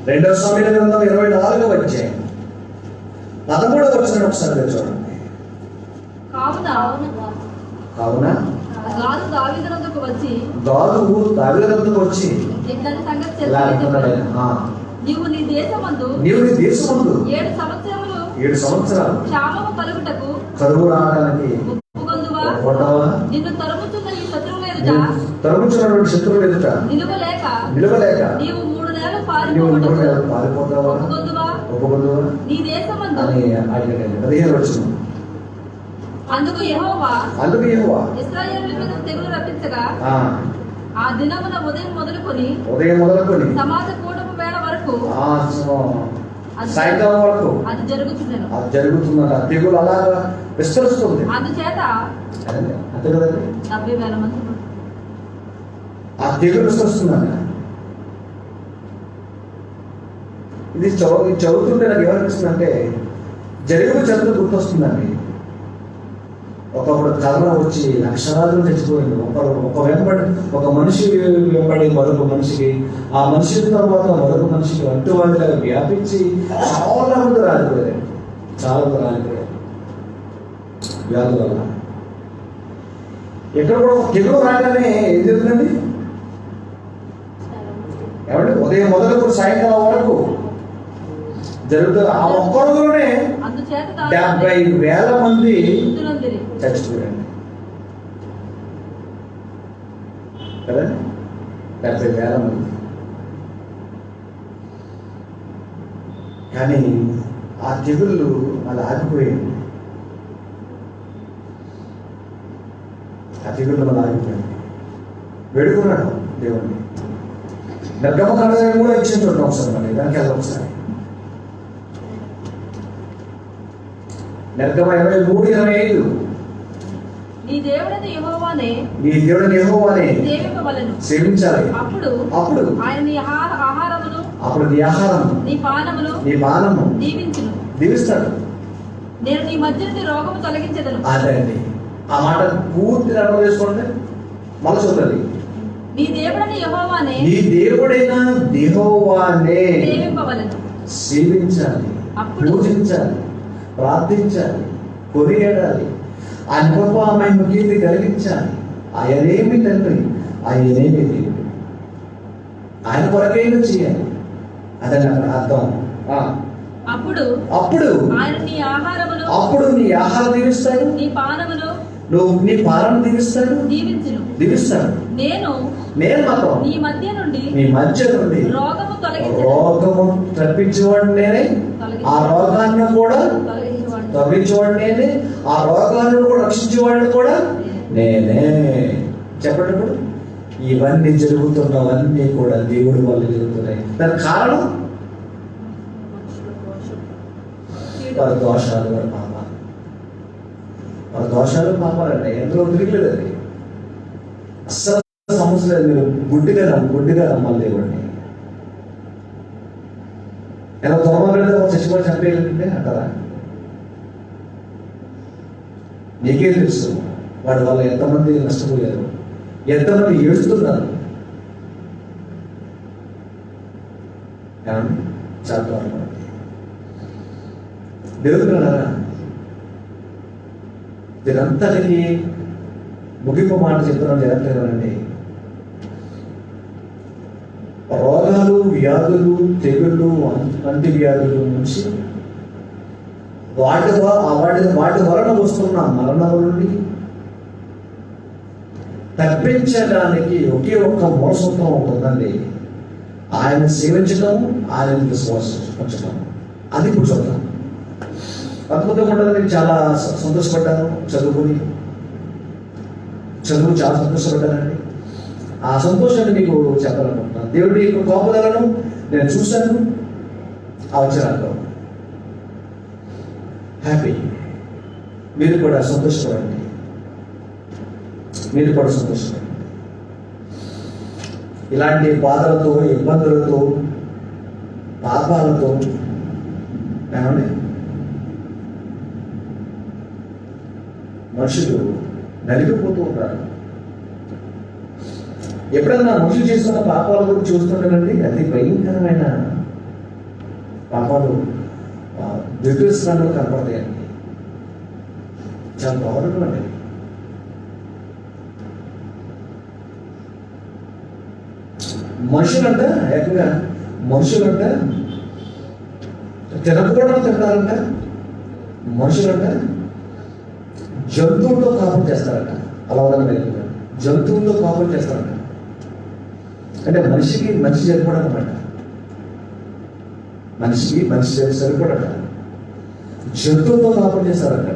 [SPEAKER 1] 2వ సమూయేలు గ్రంథం 24వ అధ్యాయం 13వ వచనం ఒకసారి చూడండి.
[SPEAKER 2] కావున
[SPEAKER 1] కావున
[SPEAKER 2] గాదు దావీదు వద్దకు వచ్చి ఇట్లాంటి సంగతి
[SPEAKER 1] ఇలా అంటున్నాడు ఆయన.
[SPEAKER 2] నీవు నీ దేశమందు
[SPEAKER 1] 7 సంవత్సరాలు
[SPEAKER 2] క్షామము కలుగుటకు
[SPEAKER 1] కరువు రావడానికి
[SPEAKER 2] ఒప్పుకొందువా? నిన్ను తరుముచున్న ఈ శత్రువుల ఎదుట
[SPEAKER 1] తరుముచున్నటువంటి శత్రువుల ఎదుట నిలవలేక
[SPEAKER 2] నీవు 3 నెలలు
[SPEAKER 1] పారిపోతావా? ఒప్పుకొందువా
[SPEAKER 2] నీ దేశమందు
[SPEAKER 1] అని అడిగాడు. 15వ వచనం.
[SPEAKER 2] అందుకు యెహోవా ఇశ్రాయేలు మీద తెగులు రప్పించగా ఆ దినమున ఉదయం మొదలుకొని సమాజ కూటము వేళ వరకు
[SPEAKER 1] సాయంకాలం వరకు
[SPEAKER 2] అది
[SPEAKER 1] జరుగుతుందట. తెగులు అలాగా విస్తరిస్తుంది.
[SPEAKER 2] అందుచేత
[SPEAKER 1] అంతే కదండి,
[SPEAKER 2] 70,000 మంది
[SPEAKER 1] ఆ తెగులు విస్తరిస్తుందట. ఇది చదువుతుంటే నాకు ఏమనిపిస్తుందంటే జరిగిన చదువు గుర్తొస్తుందండి. ఒకప్పుడు కరోనా వచ్చి లక్షలాదిలో చచ్చిపోయింది. ఒక మనిషి వెంబడి మరొక మనిషికి, ఆ మనిషి తర్వాత మరొక మనిషికి అంటువాడిలాగా వ్యాపించి చాలా మంది రాలిపోయారు. వ్యాధుల వల్ల. ఎక్కడ కూడా తెగులు రాగానే ఏం జరుగుతుందండి? ఏమంటే ఉదయం మొదలుకు సాయంకాలం వరకు జరుగుతుంది. ఆ ఒక్క రోజులోనే 70,000 మంది చచ్చిపోయారండి కదా. 70,000 మంది. కానీ ఆ తెగుళ్ళు అలా ఆగిపోయింది. వేడుకున్నాడు దేవుణ్ణి. నిర్గమ కాండం కూడా ఇచ్చింది ఒకసారి. మళ్ళీ దానికి అది ఒకసారి నిర్గమ 23:25.
[SPEAKER 2] నీ దేవుడైన యెహోవానే
[SPEAKER 1] సేవించాలి.
[SPEAKER 2] అప్పుడు ఆయన నీ ఆహారమును నీ పానమును
[SPEAKER 1] దీవిస్తాడు.
[SPEAKER 2] నేను నీ మధ్య నుండి రోగము తొలగించెదను.
[SPEAKER 1] అదే అండి, ఆ మాట పూర్తిగా అర్థం చేసుకోండి. మళ్ళీ చూడాలి.
[SPEAKER 2] నీ దేవుడైన యెహోవానే
[SPEAKER 1] సేవించాలి, పూజించాలి, ప్రార్థించాలి, కొనియాడాలి, అనుభవమైన కీర్తి కలిగించాలి. ఆయనేమి తండ్రి, ఆయనేమి దేవుడు, ఆయన కొరకైనా చేయాలి. అదని అక్కడ అర్థం. అప్పుడు అప్పుడు నీ ఆహారం దీవిస్తాడు, నువ్వు నీ పాలన దీవిస్తాడు. నేను మాత్రం నీ మధ్య నుండి రోగము తప్పించేవాడు నేనే, ఆ రోగాన్ని కూడా తొలగించేవాడు నేనే, ఆ రోగాన్ని కూడా రక్షించేవాడు కూడా నేనే. చెప్పండి, ఇప్పుడు ఇవన్నీ జరుగుతున్నవన్నీ కూడా దేవుడి వల్ల జరుగుతున్నాయి. దానికి కారణం వారి దోషాలు, వారి దోషాలు పాపాలండి. ఎందులో తిరిగలేదు. అది అస్సలు సమస్య లేదు. మీరు గుడ్డిగా నమ్మాలి దేవుడిని. ఎలా దొరమగలితే చచ్చిపోయి చంపేయాలంటే అంటారా? నీకే తెలుసు వాడి వల్ల ఎంతమంది నష్టపోయారు, ఎంతమంది ఏడుస్తున్నారు. చాలా దేవుడు అన్నారా? దీనంతటికి ముగింపు మాట చెప్తున్నాను, జరగలేదండి. రోగాలు, వ్యాధులు, తెగుళ్ళు, అంటి వ్యాధుల నుంచి వాటి వలన వస్తున్న మరణం నుండి తప్పించడానికి ఒకే ఒక్క మూలసూత్రం ఉంటుందండి. ఆయన సేవించడం, ఆయన విశ్వాసం. అది ఇప్పుడు చూద్దాం. అద్భుతంగా ఉండదు. నేను చాలా సంతోషపడ్డాను. చదువు చాలా సంతోషపడ్డానండి. ఆ సంతోషాన్ని మీకు చెప్పాలనుకుంటున్నాను. దేవుడి యొక్క గొప్పదలను నేను చూశాను ఆ వచనాల్లో. హ్యాపీ. మీరు కూడా సంతోషపడండి. ఇలాంటి బాధలతో, ఇబ్బందులతో, పాపాలతో ఏమండి మనుషులు నలిగిపోతూ ఉంటారు. ఎప్పుడన్నా మనుషులు చేస్తున్న పాపాల గురించి చూస్తుంటారండి. అది భయంకరమైన పాపాలు దివ్యస్నాలు కనపడతాయండి. చాలా దారుణం అండి. మనుషులంట ఏకంగా మనుషులంట తినకూడదు తింటారంట. మనుషులంట జంతువుల్లో కాపం చేస్తారంట. అలా ఉందని జంతువుల్లో కాపం చేస్తారంట. అంటే మనిషికి మనిషి సరిపడనమాట. మనిషికి మనిషి సరిపడట. జంతువుల్లో కాపం చేస్తారంట.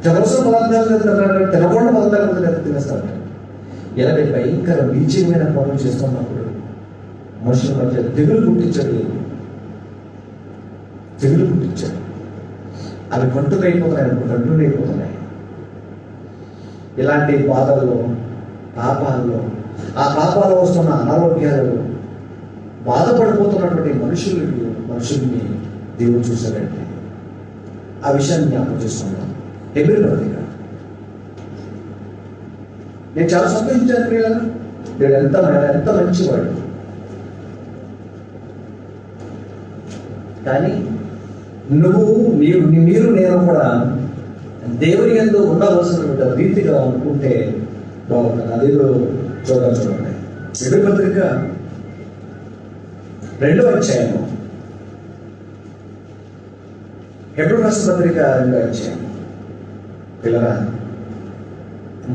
[SPEAKER 1] తినవలసిన పదార్థాలు తింటారంట, తినకూడని పదార్థాలు తినేస్తారంట. ఇలాంటి భయంకర నీచమైన పనులు చేస్తున్నప్పుడు మనుషుల మధ్య తెగులు పుట్టించాడు. తెగులు పుట్టించాడు. అవి కంట్రోల్ అయిపోతున్నాయి. ఇలాంటి బాధల్లో, పాపాల్లో, ఆ పాపాలు వస్తున్న అనారోగ్యాలలో బాధపడిపోతున్నటువంటి మనుషుల్ని దేవుడు చూశాడంటే ఆ విషయాన్ని జ్ఞాపకం చేస్తున్నాను. హెబ్రీయుల పత్రిక. నేను చాలా సంతోషించాను ప్రియులారా. దేవుడు ఎంత మంచివాడు. కానీ మీరు నేను కూడా దేవుని యందు ఉండవలసినటువంటి రీతిగా అనుకుంటే బాగుంటుంది. అదేదో చూడండి. హెబ్రీయుల పత్రిక 2వ అధ్యాయం. హెబ్రీయుల పత్రిక 2వ అధ్యాయం. పిల్లరా,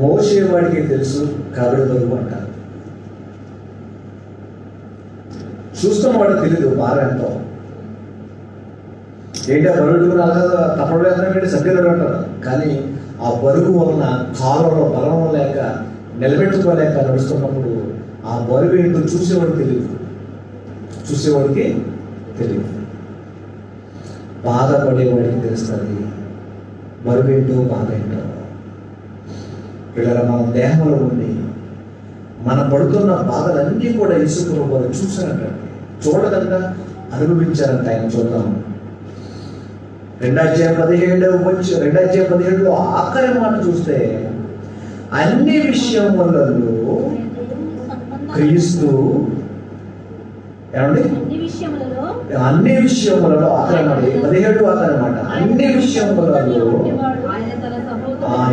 [SPEAKER 1] మోషే వాడికి తెలుసు కాబడి దొరుకు అంటారు. చూస్తున్న వాడు తెలీదు భారం ఎంతో. ఏంటి ఆ బరువు తప్పడం సభ్యులు అంటారు. కానీ ఆ బరువు వలన కాలంలో బలం లేక నిలబెట్టుకోలేక నడుస్తున్నప్పుడు ఆ బరువు ఏంటో చూసేవాడికి తెలియదు. బాధపడేవాడికి తెలుస్తుంది బరువు ఏంటో, బాధ ఏంటో. పిల్లల మన దేహంలో ఉండి మనం పడుతున్న బాధలన్నీ కూడా యేసుప్రభు వారు చూశారంట. చూడదంట, అనుభవించారంట. ఆయన చూద్దాం. 2వ అధ్యాయం 17 ఆఖరి మాట చూస్తే, అన్ని విషయములలో క్రీస్తు ఏమండి అన్ని విషయములలో ఆఖరి మాట 17 ఆఖరి మాట అన్ని విషయములలో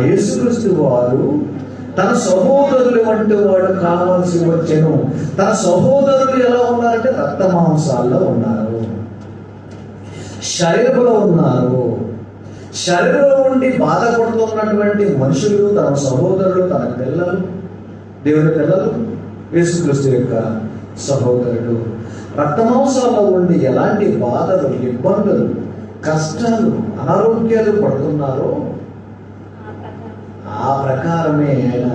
[SPEAKER 1] యేసుక్రీస్తు వారు తన సహోదరులు వంటి వాడు కావాల్సి వచ్చెను. తన సహోదరులు ఎలా ఉన్నారంటే రక్త మాంసాల్లో ఉన్నారు, శరీరంలో ఉన్నారు. శరీరంలో ఉండి బాధపడుతున్నటువంటి మనుషులు తన సహోదరులు, తన పిల్లలు, దేవుని పిల్లలు, యేసుక్రీస్తు యొక్క సహోదరుడు. రక్త మాంసాల్లో ఉండి ఎలాంటి బాధలు, ఇబ్బందులు, కష్టాలు, అనారోగ్యాలు పడుతున్నారో ఆ ప్రకారమే ఆయన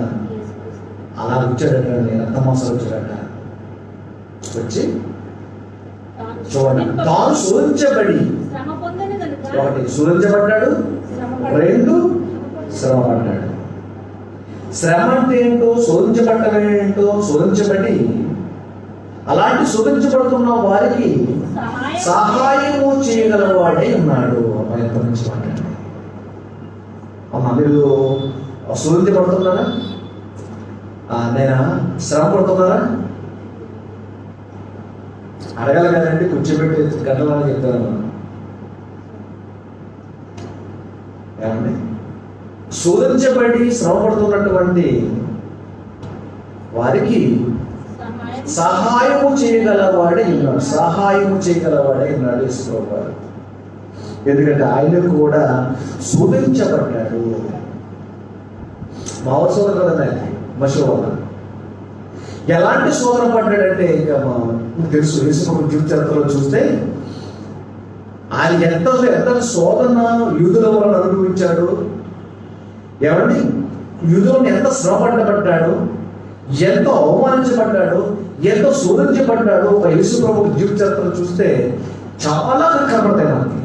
[SPEAKER 1] అలా వచ్చాడటండి. రక్తమాంసాలు వచ్చాడట. వచ్చి చూడండి, తాను శోధించబడి, 1 శోధించబడ్డాడు, 2 శ్రమ పడ్డాడు. శ్రమ అంటే ఏంటో, శోధించబడ్డం ఏంటో, శోధించబడి అలాంటి శోధించబడుతున్న వారికి సహాయము చేయగలవాడే ఉన్నాడు. ఎంత మంచి మాట. అమ్మా, మీరు శోధించబడుతున్నారా? నేను శ్రమ పడుతున్నారా? అడగాలి కదండి. కూర్చోబెట్టి గంటలని చెప్తాను. ఏమండి, శోధించబడి శ్రమ పడుతున్నటువంటి వారికి సహాయము చేయగలవాడే ఉన్నాడు యేసుప్రభు వారు. ఎందుకంటే ఆయన కూడా శోధించబడ్డాడు. మావ సోదరు కదా మషోవల్ల. ఎలాంటి శోధన పడ్డాడంటే ఇంకా తెలుసు. యేసుప్రభు జీవిత చరిత్రలో చూస్తే ఆయన ఎంత శోధన యూదుల వలన అనుభవించాడు. ఏమండి, యూదులను ఎంత శ్రమ పడ్డాడు, ఎంతో అవమానించబడ్డాడు, ఎంతో శోధించబడ్డాడు. ఒక యేసుప్రభు జీవిత చరిత్రలో చూస్తే చాలా కనబడతాయి మనకి.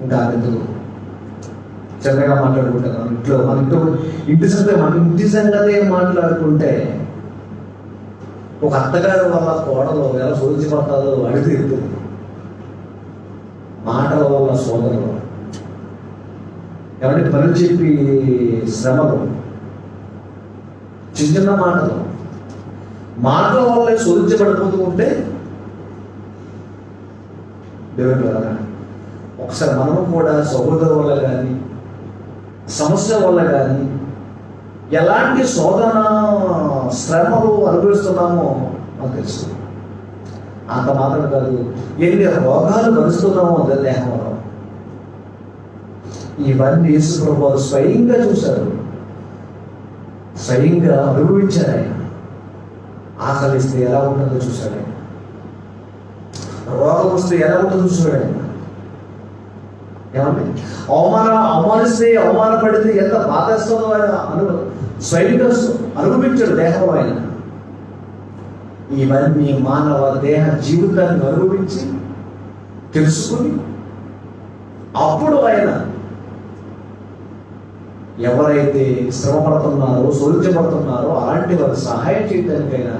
[SPEAKER 1] ఇంకా చక్కగా మాట్లాడుకుంటాం ఇంటి సంగతే మాట్లాడుకుంటే, ఒక అత్తగారు వల్ల కోడలు ఎలా శోధించబడతాదో అడిగి తెలుస్తుంది. మాటల వల్ల సోదరులు, ఎవరికి పనులు చెప్పి శ్రమలు, చిన్న చిన్న మాటల వల్ల శోధించబడిపోతూ ఉంటే దేవుని వల్ల ఒకసారి మనము కూడా సహోదరు వల్ల కానీ సమస్య వల్ల కానీ ఎలాంటి శోధన శ్రమలు అనుభవిస్తున్నామో మనకు తెలుసు. అంత మాత్రం కాదు, ఎన్ని రోగాలు భరిస్తున్నామో దేహంలో. ఇవన్నీ యేసు ప్రభువు స్వయంగా చూశారు, స్వయంగా అనుభవించారు. ఆయన ఆకలిస్తే ఎలా ఉంటుందో చూశాడు, ఆయన రోగం వస్తే ఎలా ఉంటుందో చూశాడు. ఆయన ఏమంటే అవమానిస్తే అవమానపడితే ఎంత బాధేస్తుందో ఆయన స్వయంగా అనుభవించాడు దేహంలో. ఆయన ఇవన్నీ మానవ దేహ జీవితాన్ని అనుభవించి తెలుసుకుని అప్పుడు ఆయన ఎవరైతే శ్రమ పడుతున్నారో శోధించబడుతున్నారో అలాంటి వారికి సహాయం చేయడానికైనా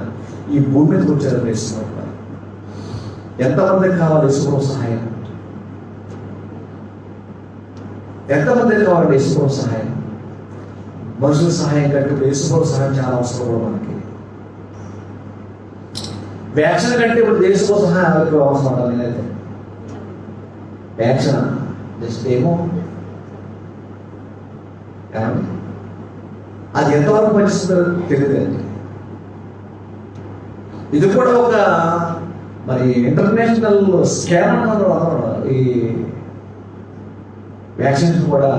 [SPEAKER 1] ఈ భూమి మీదకి వచ్చారు. వేస్తున్నారు ఎంతమందికి కావాలి యేసుప్రభు సహాయం? ఎంతమందికి కావాలి యేసుప్రభు సహాయం? మనుషుల సహాయం కంటే యేసుప్రభు సహాయం చాలా అవసరం కూడా మనకి. వ్యాక్సిన్ కంటే ఇప్పుడు యేసుప్రభు సహాయం ఎవరికి అవసరం అంటాను నేనైతే. వ్యాక్సిన్ జస్ట్ ఏమో అది ఎంతవరకు పనిస్తుందో తెలియదండి. ఇది కూడా ఒక మరి ఇంటర్నేషనల్ స్కామ్ అంటారు. ఈ వ్యాక్సిన్ కూడా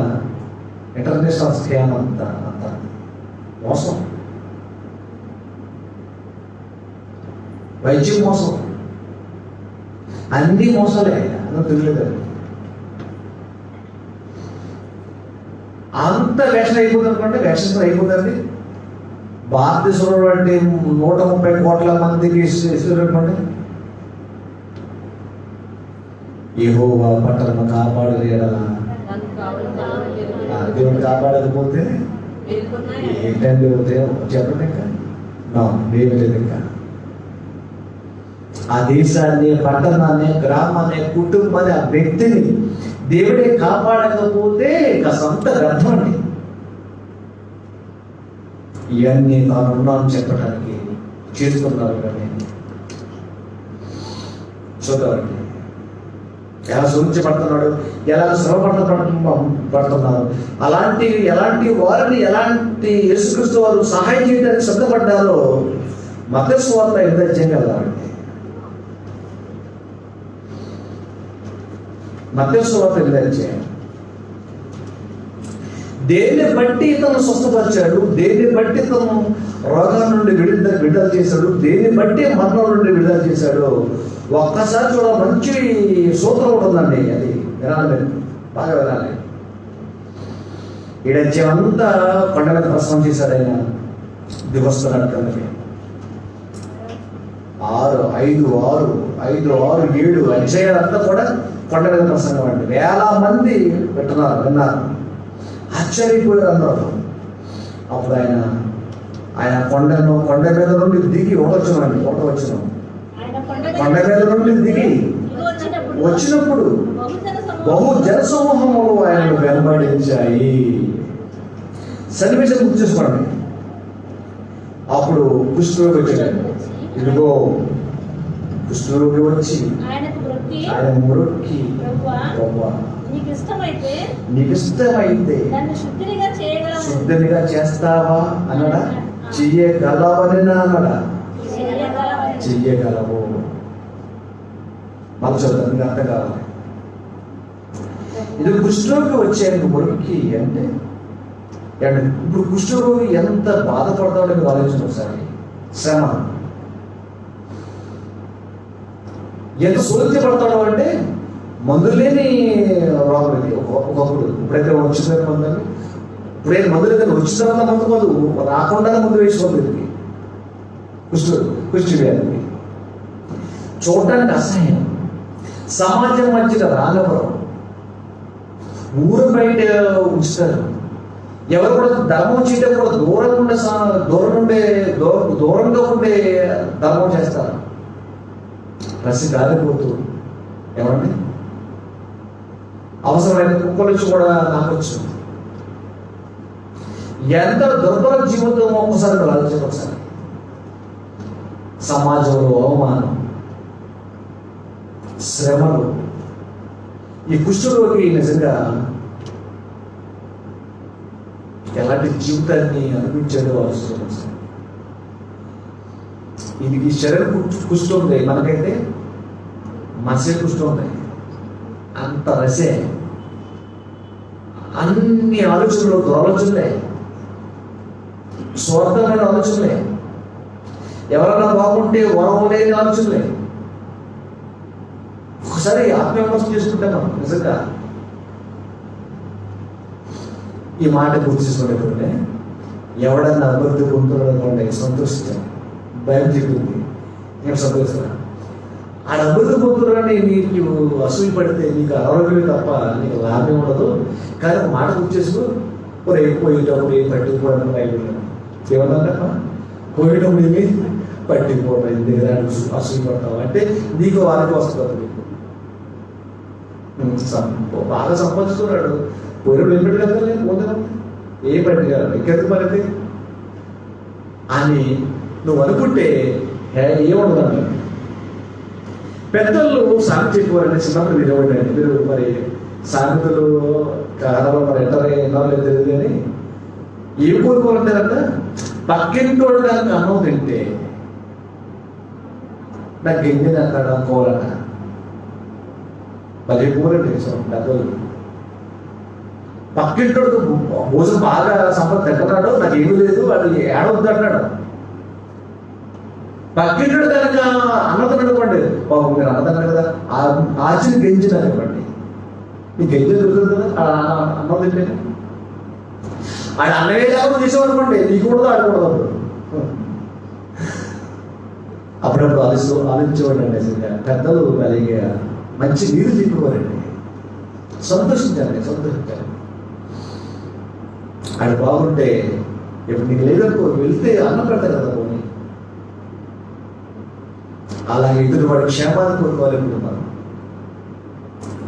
[SPEAKER 1] ఇంటర్నేషనల్ స్కామ్ అంత మోసం, వైద్యం మోసం, అన్ని మోసాలే. అన్న తెలియదండి. అంత వ్యాక్సిన్ అయిపోతుంది అనుకోండి, వ్యాక్సిన్ అయిపోతుంది. భారతదేశంలో అంటే 130 కోట్ల మందికి ఇస్తున్నటువంటి యెహోవా పట్టణము కాపాడలేడలా. దేవుడు కాపాడకపోతే ఏంటండి చెప్పండి. ఇంకా ఏమి లేదు. ఇంకా ఆ దేశాన్ని, పట్టణాన్ని, గ్రామాన్ని, కుటుంబాన్ని, ఆ వ్యక్తిని దేవుడే కాపాడకపోతే ఇంకా సొంత వ్యర్థం అండి. ఇవన్నీ తాను ఉన్నాను చెప్పడానికి చేస్తున్నారు. కానీ చూద్దామండి ఎలా శోధించబడుతున్నాడు, ఎలా శ్రమ పడుతున్నారు. ఎలాంటి వారిని ఎలాంటి యేసుక్రీస్తు వారు సహాయం చేయడానికి సిద్ధపడ్డారో మత్తయి సువార్త 8వ అధ్యాయం వెళ్ళాలండి. మత్తయి సువార్త 8వ అధ్యాయం. దేన్ని బట్టి తను స్వస్థపరిచాడు, దేన్ని బట్టి తను రోగాల నుండి విడుదల చేశాడు, దేన్ని బట్టి మరణం నుండి విడుదల చేశాడు. ఒక్కసారి చూడ మంచి సూత్రం ఉంటుందండి. అది వినాలి, బాగా వినాలి. ఈడత్యమంతా కొండ మీద ప్రసవం చేశాడు ఆయన. దివస్తున్నాడు కనుక 6, 5, 7 అధ్యాయాలంతా కూడా కొండ మీద ప్రసంగం అండి. వేల మంది విన్నారు, ఆశ్చర్యపోయారు అన్నారు. అప్పుడు ఆయన కొండ మీద నుండి దిగి ఒకటొచ్చినామండి. కొండ మీద నుండి దిగి వచ్చినప్పుడు బహు జనసమూహములు ఆయనను వెంబడించాయి. సన్నివేశం గుర్తు చేసుకోండి. అప్పుడు కుష్ఠరోగి వచ్చాడు. ఇదిగో కుష్ఠరోగి వచ్చి ఆయన మొరొక్కి, నీకు ఇష్టమైతే శుద్ధినిగా చేస్తావా అన్నడా, చెయ్యగలవని అన్నడా, చెయ్యగలవు. మన చదువు అర్థం కావాలి. ఇది కుష్ఠరోగి వచ్చాయని మొరొక్కి అంటే ఇప్పుడు కుష్ఠరోగి ఎంత బాధపడతాడో మీరు ఆలోచించండి ఒకసారి. శ్రమ ఎంత శోధించబడతాడో అంటే మందులు లేని రోగం ఇది. ఒకప్పుడు ఇప్పుడైతే ఉచితమైన మందులు, ఇప్పుడైతే మందులు అయితే ఉచితమైన మందు రాకుండానే మందు వేసుకోలేదు. కుష్టి వ్యాధి చూడటానికి అసహ్యం, సమాజం మధ్యలో రాగవరం, ఊరు బయట ఉంచుతారు. ఎవరు కూడా ధర్మం చేయడం కూడా దూరంగా ఉండే ధర్మం చేస్తారు. రసి గాలిపోతూ ఏమండి అవసరమైన కుక్కలు వచ్చి కూడా నాకొచ్చు. ఎంత దుర్భర జీవితం ఒక్కసారి మీరు ఆలోచించండి. ఒకసారి సమాజంలో అవమానం, శ్రమలు. ఈ కుష్ఠరోగి నిజంగా ఎలాంటి జీవితాన్ని అనిపించాడో ఆలోచించండి. ఇది ఈ శరీర కుష్ఠం ఉంది, మనకైతే మనసే కుష్ఠం ఉంది. అంత రసే, అన్ని ఆలోచనలు దురాలోచనలే, స్వార్థమైన ఆలోచనలే, ఎవరైనా బాగుంటే వరం లేని ఆలోచనలే. ఒకసారి ఆత్మవిమర్శ చేసుకుంటాం మనం నిజంగా. ఈ మాట గుర్తు చేసుకునేటప్పుడే ఎవడన్నా అభివృద్ధి పొందుతుండే సంతోషించాను. భయం చెప్పింది, నేను సంతోషిస్తాను. ఆ అభివృద్ధి పొందుతున్నాడని నీకు అసూయ పడితే నీకు ఆరోగ్యమే తప్ప నీకు లాభం ఉండదు. కానీ ఒక మాట గుర్తు చేసుకో, పోయేటప్పుడు ఏం పట్టుకుపోవడం బయలుదేరాను. ఏమన్నా పోయేటప్పుడు ఏమి పట్టుకుపోవడం దగ్గర అసూయ పడతావు అంటే నీకు వాళ్ళకి వస్తుంది. బాగా సంపాదిస్తున్నాడు, పోయినప్పుడు ఏం పెట్టుకెళ్తాను పోతాను, ఏం పట్టుకెళ్ళాలి ఇంకెందుకు మనకి అని నువ్వు అనుకుంటే ఏముండదండి. పెద్దలు సామెత చెప్పేవారంటే చిన్నప్పుడు వినవండి. మీరు మరి సామెతలు కాలంలో మరి ఎన్నాళ్ళు తెలియదు కానీ ఏం కోరుకోవాలంటారంట, పక్కింటోడు దానికి అన్నం తింటే నాకు గింజ అంటాడు అనుకోవాలట. మరి కూరండి పెద్దలు. పక్కింటోడు భోజనం బాగా సంపద తింటున్నాడు, నాకు ఏమీ లేదు, వాడు ఏడవద్దు అంటాడు. పక్కింటోడు కనుక అన్నదాన్ని అనుకోండి, బాబు మీరు అన్నదన్నారు కదా, ఆచిని గెంజినారు ఇవ్వండి, నీకు గెంజి దొరుకుతుంది కదా అన్నం తింటే. ఆడ అన్నమే లేకుండా తీసేవనుకోండి, నీకు కూడా ఆడకూడదు. అప్పుడప్పుడు ఆలోచించేవాడు అండి. పెద్దలు అలాగే మంచి నీరు తిప్పుకోవాలండి, సంతోషించాలి. ఆడ బాగుంటే ఇప్పుడు నీకు లేదనుకో, వెళ్తే అన్నం పెడతారు కదా పోనీ. అలాగే ఇద్దరు వాడి క్షేమాన్ని కోరుకోవాలి.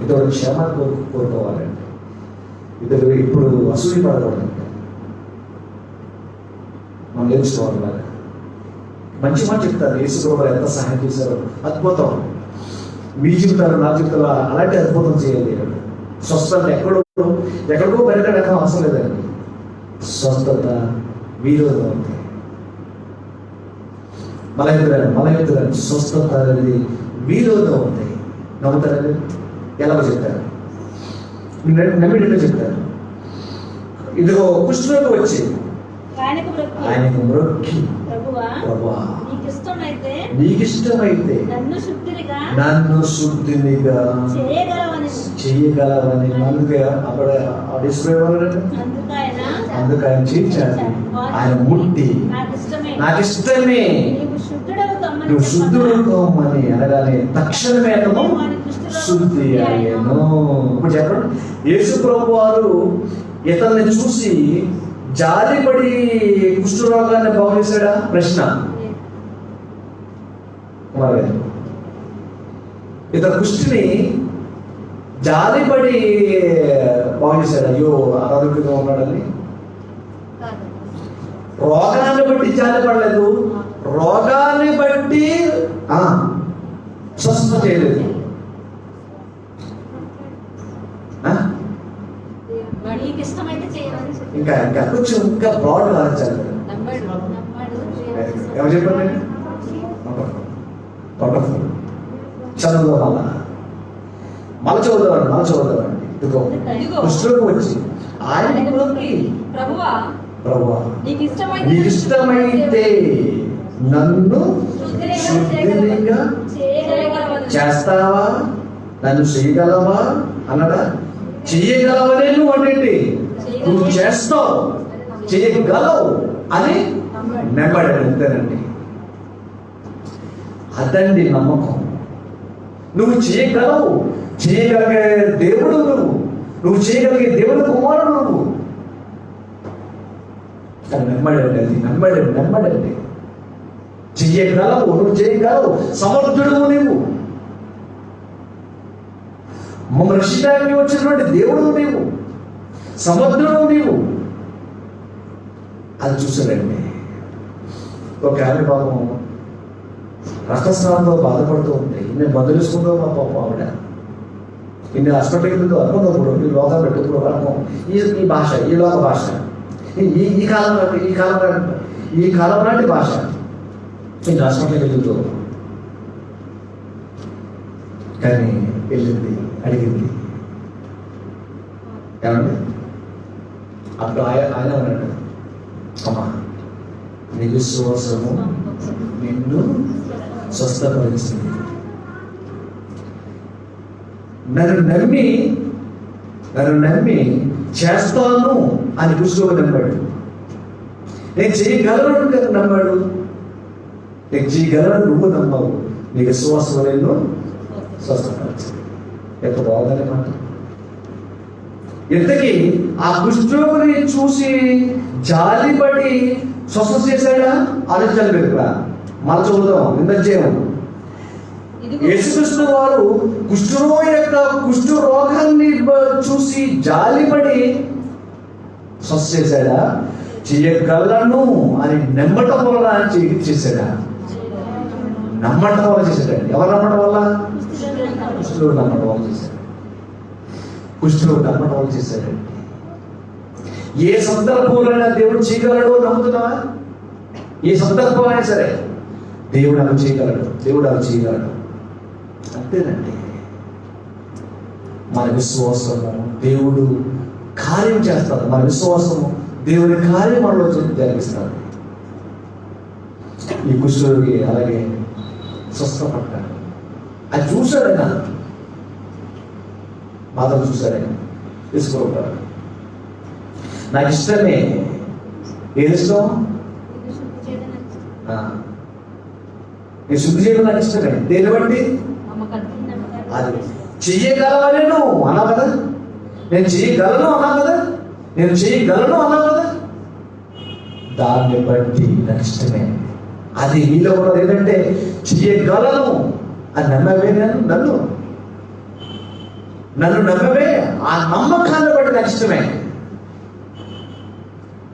[SPEAKER 1] ఇద్దరు క్షేమాన్ని కోరుకోవాలండి. ఇద్దరు ఇప్పుడు అసూయ పడకూడదండి, మనం నేర్చుకోవాలి. బాగా మంచి మాట చెప్తారు. యేసుప్రభువు ఎంత సహాయం చేశారో, అద్భుతం. మీ జీవితాలు నా జీవితంలో అలాంటి అద్భుతం చేయాలి. స్వస్థత ఎక్కడికో బయట వెళ్ళడం అవసరం లేదండి. స్వస్థత మీలోనే ఉంది. మలైతురాని స్వస్థత అనేది మీలోనే ఉంది. నమ్ముతారండి? ఎలా చెప్తారు? నమ్మిడిలో చెప్తారు. ఇదిగో కుష్ఠరోగి వచ్చి ఆయనకు మ్రొక్కి, ప్రభువా నీకు ఇష్టమైతే నన్ను శుద్ధినిగా చేయగలవని అందుకే అక్కడ డిస్ప్లేవాలంటే అందుకు ఆయన చేయించాడు. ఆయన ముట్టి నాకు ఇష్టమే నువ్వు శుద్ధుడు కోమని అనగానే తక్షణమే అతను శుద్ధి అయ్యాను. ఇప్పుడు చెప్పండి, యేసు ప్రభు వారు ఇతన్ని చూసి జాలిపడి కుష్ఠరోగాన్ని బాగు చేశాడా? ప్రశ్న. ఇతను కుష్టిని జాలిపడి బాగు చేశాడు. అయ్యో అనారోగ్యంగా ఉన్నాడని. రోగాన్ని బట్టి జాలిపడలేదు, రోగాన్ని బట్టి స్వస్థత చేయలేదు. ఇంకా కొంచెం ఇంకా బ్రాడ్ ఆలోచించాలి. ఎవరు చెప్పండి? చదువుదాం, మళ్ళీ చదువుదామండి. ఇదిగో కుష్ఠరోగి వచ్చి ఆయనకి, ప్రభువా నీకు ఇష్టమైతే నన్ను శుద్ధిగా చేస్తావా, నన్ను చేయగలవా అన్నడా? చెయ్యగలవనే నువ్వు అంటే నువ్వు చేస్తావు, చేయగలవు అని నమ్మాడు. అంతేనండి, అదండి నమ్మకం. నువ్వు చేయగలవు, చేయగలిగే దేవుడు నువ్వు చేయగలిగే దేవుడు కుమారుడు నువ్వు. నమ్మాడండి, అది నమ్మాడండి. చెయ్యగలవు, నువ్వు చేయగలవు, సమర్థుడు నీవు, మమ్మల్ని రక్షించడానికి వచ్చినటువంటి దేవుడు నీవు, సమర్థుడు నీవు. అది చూసాడండి. ఒక ఆమె పాపం రక్తస్రావంతో బాధపడుతూ ఉంది. ఇన్ని మందులు వేసుకుందో మా పాపం ఆవిడ, ఇన్ని హాస్పిటల్కి వెళ్తూ అనుకున్నప్పుడు ఈ లోకం పెట్టుకున్న రకం ఈ భాష, ఈ లోక భాష, ఈ కాలం నాటి భాష. ఈ హాస్పిటల్కి వెళ్తూ కానీ వెళ్ళింది, అడిగింది ఏమండి. అప్పుడు ఆయన అన్నాడు, అమ్మా నీ విశ్వాసము నిన్ను స్వస్థపరిచింది. నన్ను నమ్మి చేస్తాను అని కృష్ణుడు నమ్మాడు. నేను చేయగలను నమ్మాడు. నేను చేయగలను నువ్వు నమ్మావు. నీ విశ్వాసం నిన్ను స్వస్థపరిచింది. ఎంత బాగుందని మాట. ఇంతకీ ఆ కుష్ఠరోగిని చూసి జాలిపడి స్వస్థ చేశాడా? ఆలోచించాలి మీరు కూడా. మళ్ళీ చూద్దాం, ఇంద్రజయం. యేసుక్రీస్తు వారు కుష్ఠరోగి యొక్క కుష్ఠరోగాన్ని చూసి జాలిపడి స్వస్థ చేశాడా? చేయగలను అని నమ్మటం వల్ల చేశాడా? నమ్మటం వల్ల చేశాడండి. ఎవరు నమ్మటం వల్ల? కుష్ఠరోగి నమ్మటం వల్ల చేశాడు. కుష్ఠరోగి నమ్మటం వల్ల చేశాడండి. ఏ సందర్భంలో దేవుడు చేయగలడో నమ్ముతున్నావా? ఏ సందర్భం అయినా సరే దేవుడు అవి చేయగలడు, దేవుడు అవి చేయగలడు. అంతేనండి. మన విశ్వాసము దేవుడు కార్యం చేస్తాడు. మన విశ్వాసము దేవుడి కార్యం మనలో జరిగిస్తాడు. ఈ కుష్ఠరోగి అలాగే స్వస్థపడ్డాడు. అది చూశాడైనా, బాధలు చూశాడైనా తీసుకోబడ్డాడు. నాకు ఇష్టమే. ఏది ఇష్టం? నీ శుద్ధి చేయడం నాకు ఇష్టమే. దేని బట్టి? అది చెయ్యగలవని నువ్వు అన్నావు కదా. నేను చేయగలను అన్నావు కదా. నేను చేయగలను అన్నావు కదా. దాన్ని బట్టి నాకు ఇష్టమే. అది నీలో కూడా ఏంటంటే చెయ్యగలను అని నమ్మవే. నన్ను నమ్మవే. ఆ నమ్మకాన్ని బట్టి నాకు ఇష్టమే.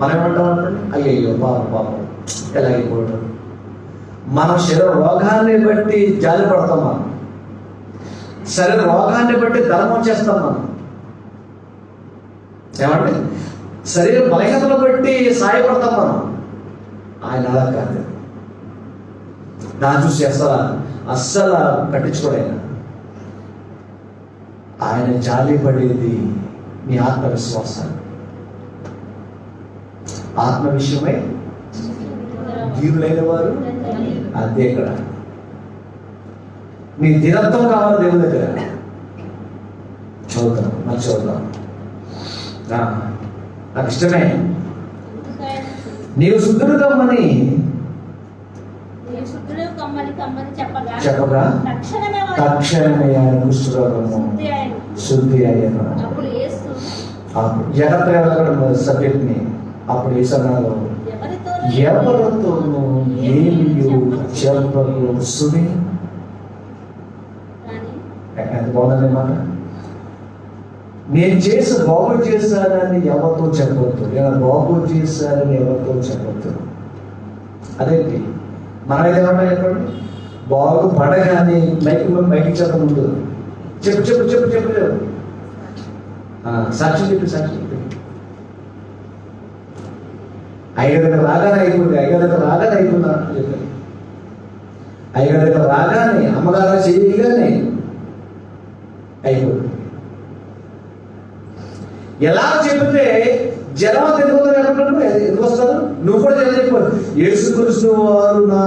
[SPEAKER 1] మనం ఏమంటాం? అయ్యయ్యో పాపం ఎలా అయిపోవడం. మన శరీర రోగాన్ని బట్టి జాలి పడతాం. మనం శరీర రోగాన్ని బట్టి ధర్మం చేస్తాం. మనం ఏమంటే శరీర బలహీనతను బట్టి సాయపడతాం మనం. ఆయన అలా కాదు. దాన్ని చూసి అస్సలు పట్టించుకోడైనా. ఆయన జాలి పడేది నీ ఆత్మవిశ్వాసాన్ని. ఆత్మ విషయమై ధీరులైన వారు అంతే. ఇక్కడ నీ దినత్వం కావాలి దేవుని దగ్గర. చూద్దాం, నాకు చూద్దాం. నాకు ఇష్టమే. నీవు శుద్ధుడు కమ్మని చెప్పగా తక్షణమే ఆయన కుష్ఠరోగము శుద్ధి అయ్యాను. జాగ్రత్తగా సబ్జెక్ట్ ని. అప్పుడు ఈ సమయంలో ఎవరితోనూ ఏమి చెప్పకు సుమి. ఎంత బాగుందని మాట. నేను చేసి బాగు చేశానని ఎవరితో చెప్పవద్దు. నేను బాగు చేశానని ఎవరితో చెప్పవద్దు. అదేంటి మనమైతే ఏమన్నా చెప్పండి, బాగుపడగానే మైకి చెప్ప ముందు చెప్పు చెప్పు చెప్పు చెప్పు చెప్పు సాక్షి చెప్పి సాక్షి చెప్పి అయ్యగారి దగ్గర రాగానే అయిపోయింది. అయ్యగారి దగ్గర రాగానే అయిపోయిందా చెప్పారు. అయ్యగారి దగ్గర రాగానే అమ్మగారు చేయగానే అయిపోయింది. ఎలా చెబితే జనం ఎందుకు వస్తారు? నువ్వు కూడా జనం చెప్పారు. యేసుక్రీస్తు వారు నా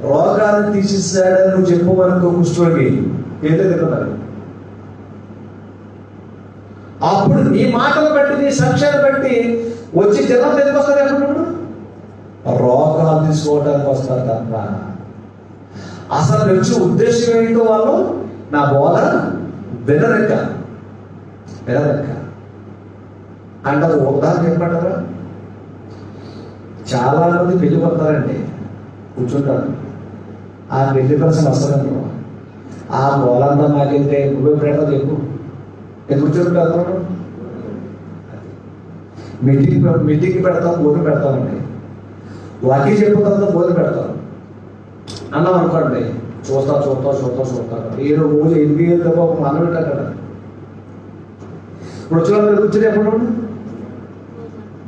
[SPEAKER 1] రోగాన్ని తీసేసాడని నువ్వు చెప్పవనుకో కుష్ఠరోగి ఏదో తిన్నారు. అప్పుడు నీ మాటలు బట్టి నీ సాక్ష్యాన్ని బట్టి వచ్చి జనం ఎందుకు వస్తారు? ఎప్పుడు రోగాలు తీసుకోవడానికి వస్తారు తప్ప అసలు వచ్చే ఉద్దేశం ఏంటో వాళ్ళు నా బోధ వినరెక్క అంటారు. ఉదాహరణ చెప్పంటారా? చాలా మంది పెళ్లి పడతారండి, కూర్చుంటారు. ఆ పెళ్లి పర్సన్ వస్తారండి. ఆ బోలంతా మాకెళ్తే ఉపయోగపడతా ఎక్కువ ఎందుకు కూర్చుంటారు. మీటింగ్ పెడతాం, భోజనం పెడతామండి. వాక్యం చెప్పిన తర్వాత భోజనం పెడతాం అన్నాం అనుకోండి, చూస్తా ఏ రోజు ఎన్ని తప్ప అన్నం పెట్టారు కదా. ఇప్పుడు వచ్చిన వాళ్ళు కూర్చొని ఎప్పుడు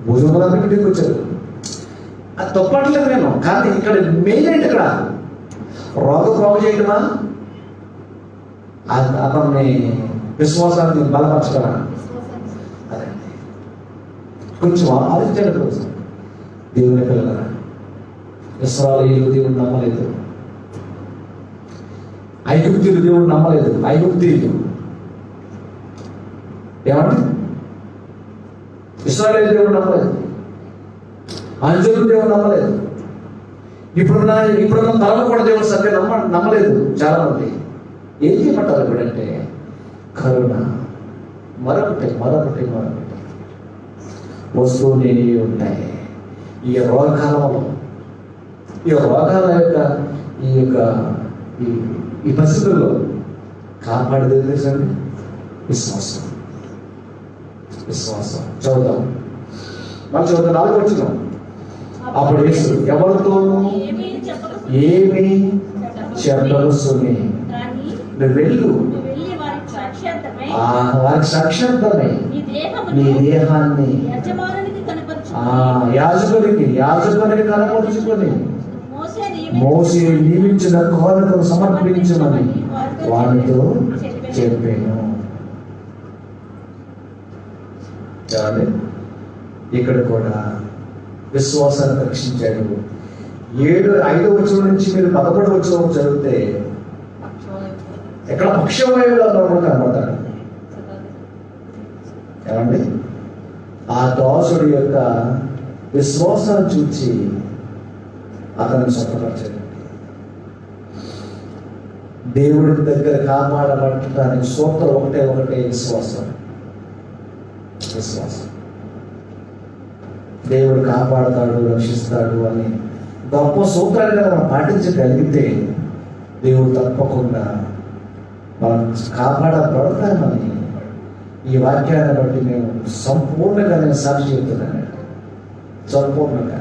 [SPEAKER 1] భోజనం కదా మీటింగ్కి వచ్చారు. అది తప్పట్లేదు నేను, కానీ ఇక్కడ మెయిన్ ఏంటి, ఇక్కడ రోగం బాగు చేయటమా, అతన్ని విశ్వాసాన్ని బలపరచడమా? అదే కొంచెం ఆలోచించండి కోసం. దేవుని పిల్లలరా, ఇశ్రాయేలు దేవుడు నమ్మలేదు, ఐగుప్తీయులు దేవుడు నమ్మలేదు. ఐగుప్తీయులు ఏమంటే ఇశ్రాయేలు దేవుడు నమ్మలేదు, అంజులు దేవుడు నమ్మలేదు, ఇప్పుడున్న తరం కూడా దేవుడు సత్యం నమ్మలేదు చాలా మంది. ఏం చేయమంటారు ఇప్పుడంటే కరుణ మరొకటి వస్తూనే ఉంటాయి. ఈ రోగకాలంలో ఈ రోగాల ఈ పరిస్థితుల్లో కాపాడేది తెలుసండి విశ్వాసం. చదువుతాం, మళ్ళీ చదువుతాం 4వ వచనం. అప్పుడు యేసు ఎవరితోనూ ఏమి చెప్పవలసుని, నువ్వు వెళ్ళు, వారికి సాక్షార్థమై నీ దేహాన్ని యాజకునికి కనపరుచుకొని మోసే నియమించిన కోరికలు సమర్పించమని వానితో చెప్పాను. ఇక్కడ కూడా విశ్వాసాన్ని రక్షించాడు. 5వ వచనం నుంచి మీరు 11వ వచనం చదివితే ఎక్కడ పక్షవాయువులో కనబడతాడు. ఏమండి, ఆ దాసుడి యొక్క విశ్వాసాన్ని చూచి అతన్ని స్వతపరచాడు. దేవుడి దగ్గర కాపాడబడటానికి సూత్రం ఒకటే విశ్వాసం. దేవుడు కాపాడతాడు, రక్షిస్తాడు అని గొప్ప సూత్రాన్ని మనం పాటించగలిగితే దేవుడు తప్పకుండా మనం కాపాడబడతామని ఈ వాక్యాన్ని బట్టి మేము సంపూర్ణంగా నేను సాక్షి చెప్తున్నాను. సంపూర్ణంగా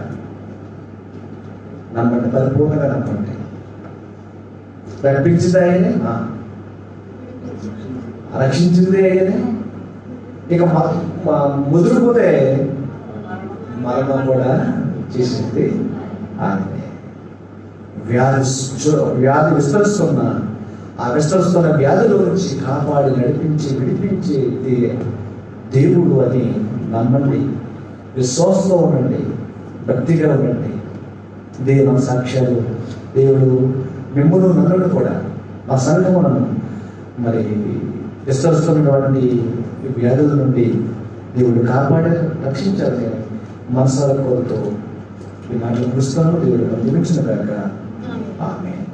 [SPEAKER 1] నమ్మండి, పరిపూర్ణంగా నమ్మండి. రక్షించింది ఆయనే, రక్షించింది ఆయనే. ఇక ముదిరిపోతే మరణం కూడా చేసింది ఆయనే. వ్యాధి విస్తరిస్తున్న వ్యాధుల నుంచి కాపాడి విడిపించే దేవుడు అని నమ్మండి. విశ్వాసంలో ఉండండి, భక్తిగా ఉండండి. దేవుని సాక్ష్యాలు దేవుడు మిమ్మల్ని నన్ను కూడా మా సంఘములను మరి విస్తరిస్తున్నటువంటి వ్యాధుల నుండి దేవుడు కాపాడి రక్షించాలి మనసాల కోరుతూ ఈ మాటలు పుస్తకాలను దేవుడు దీవించిన కాక ఆమేన్.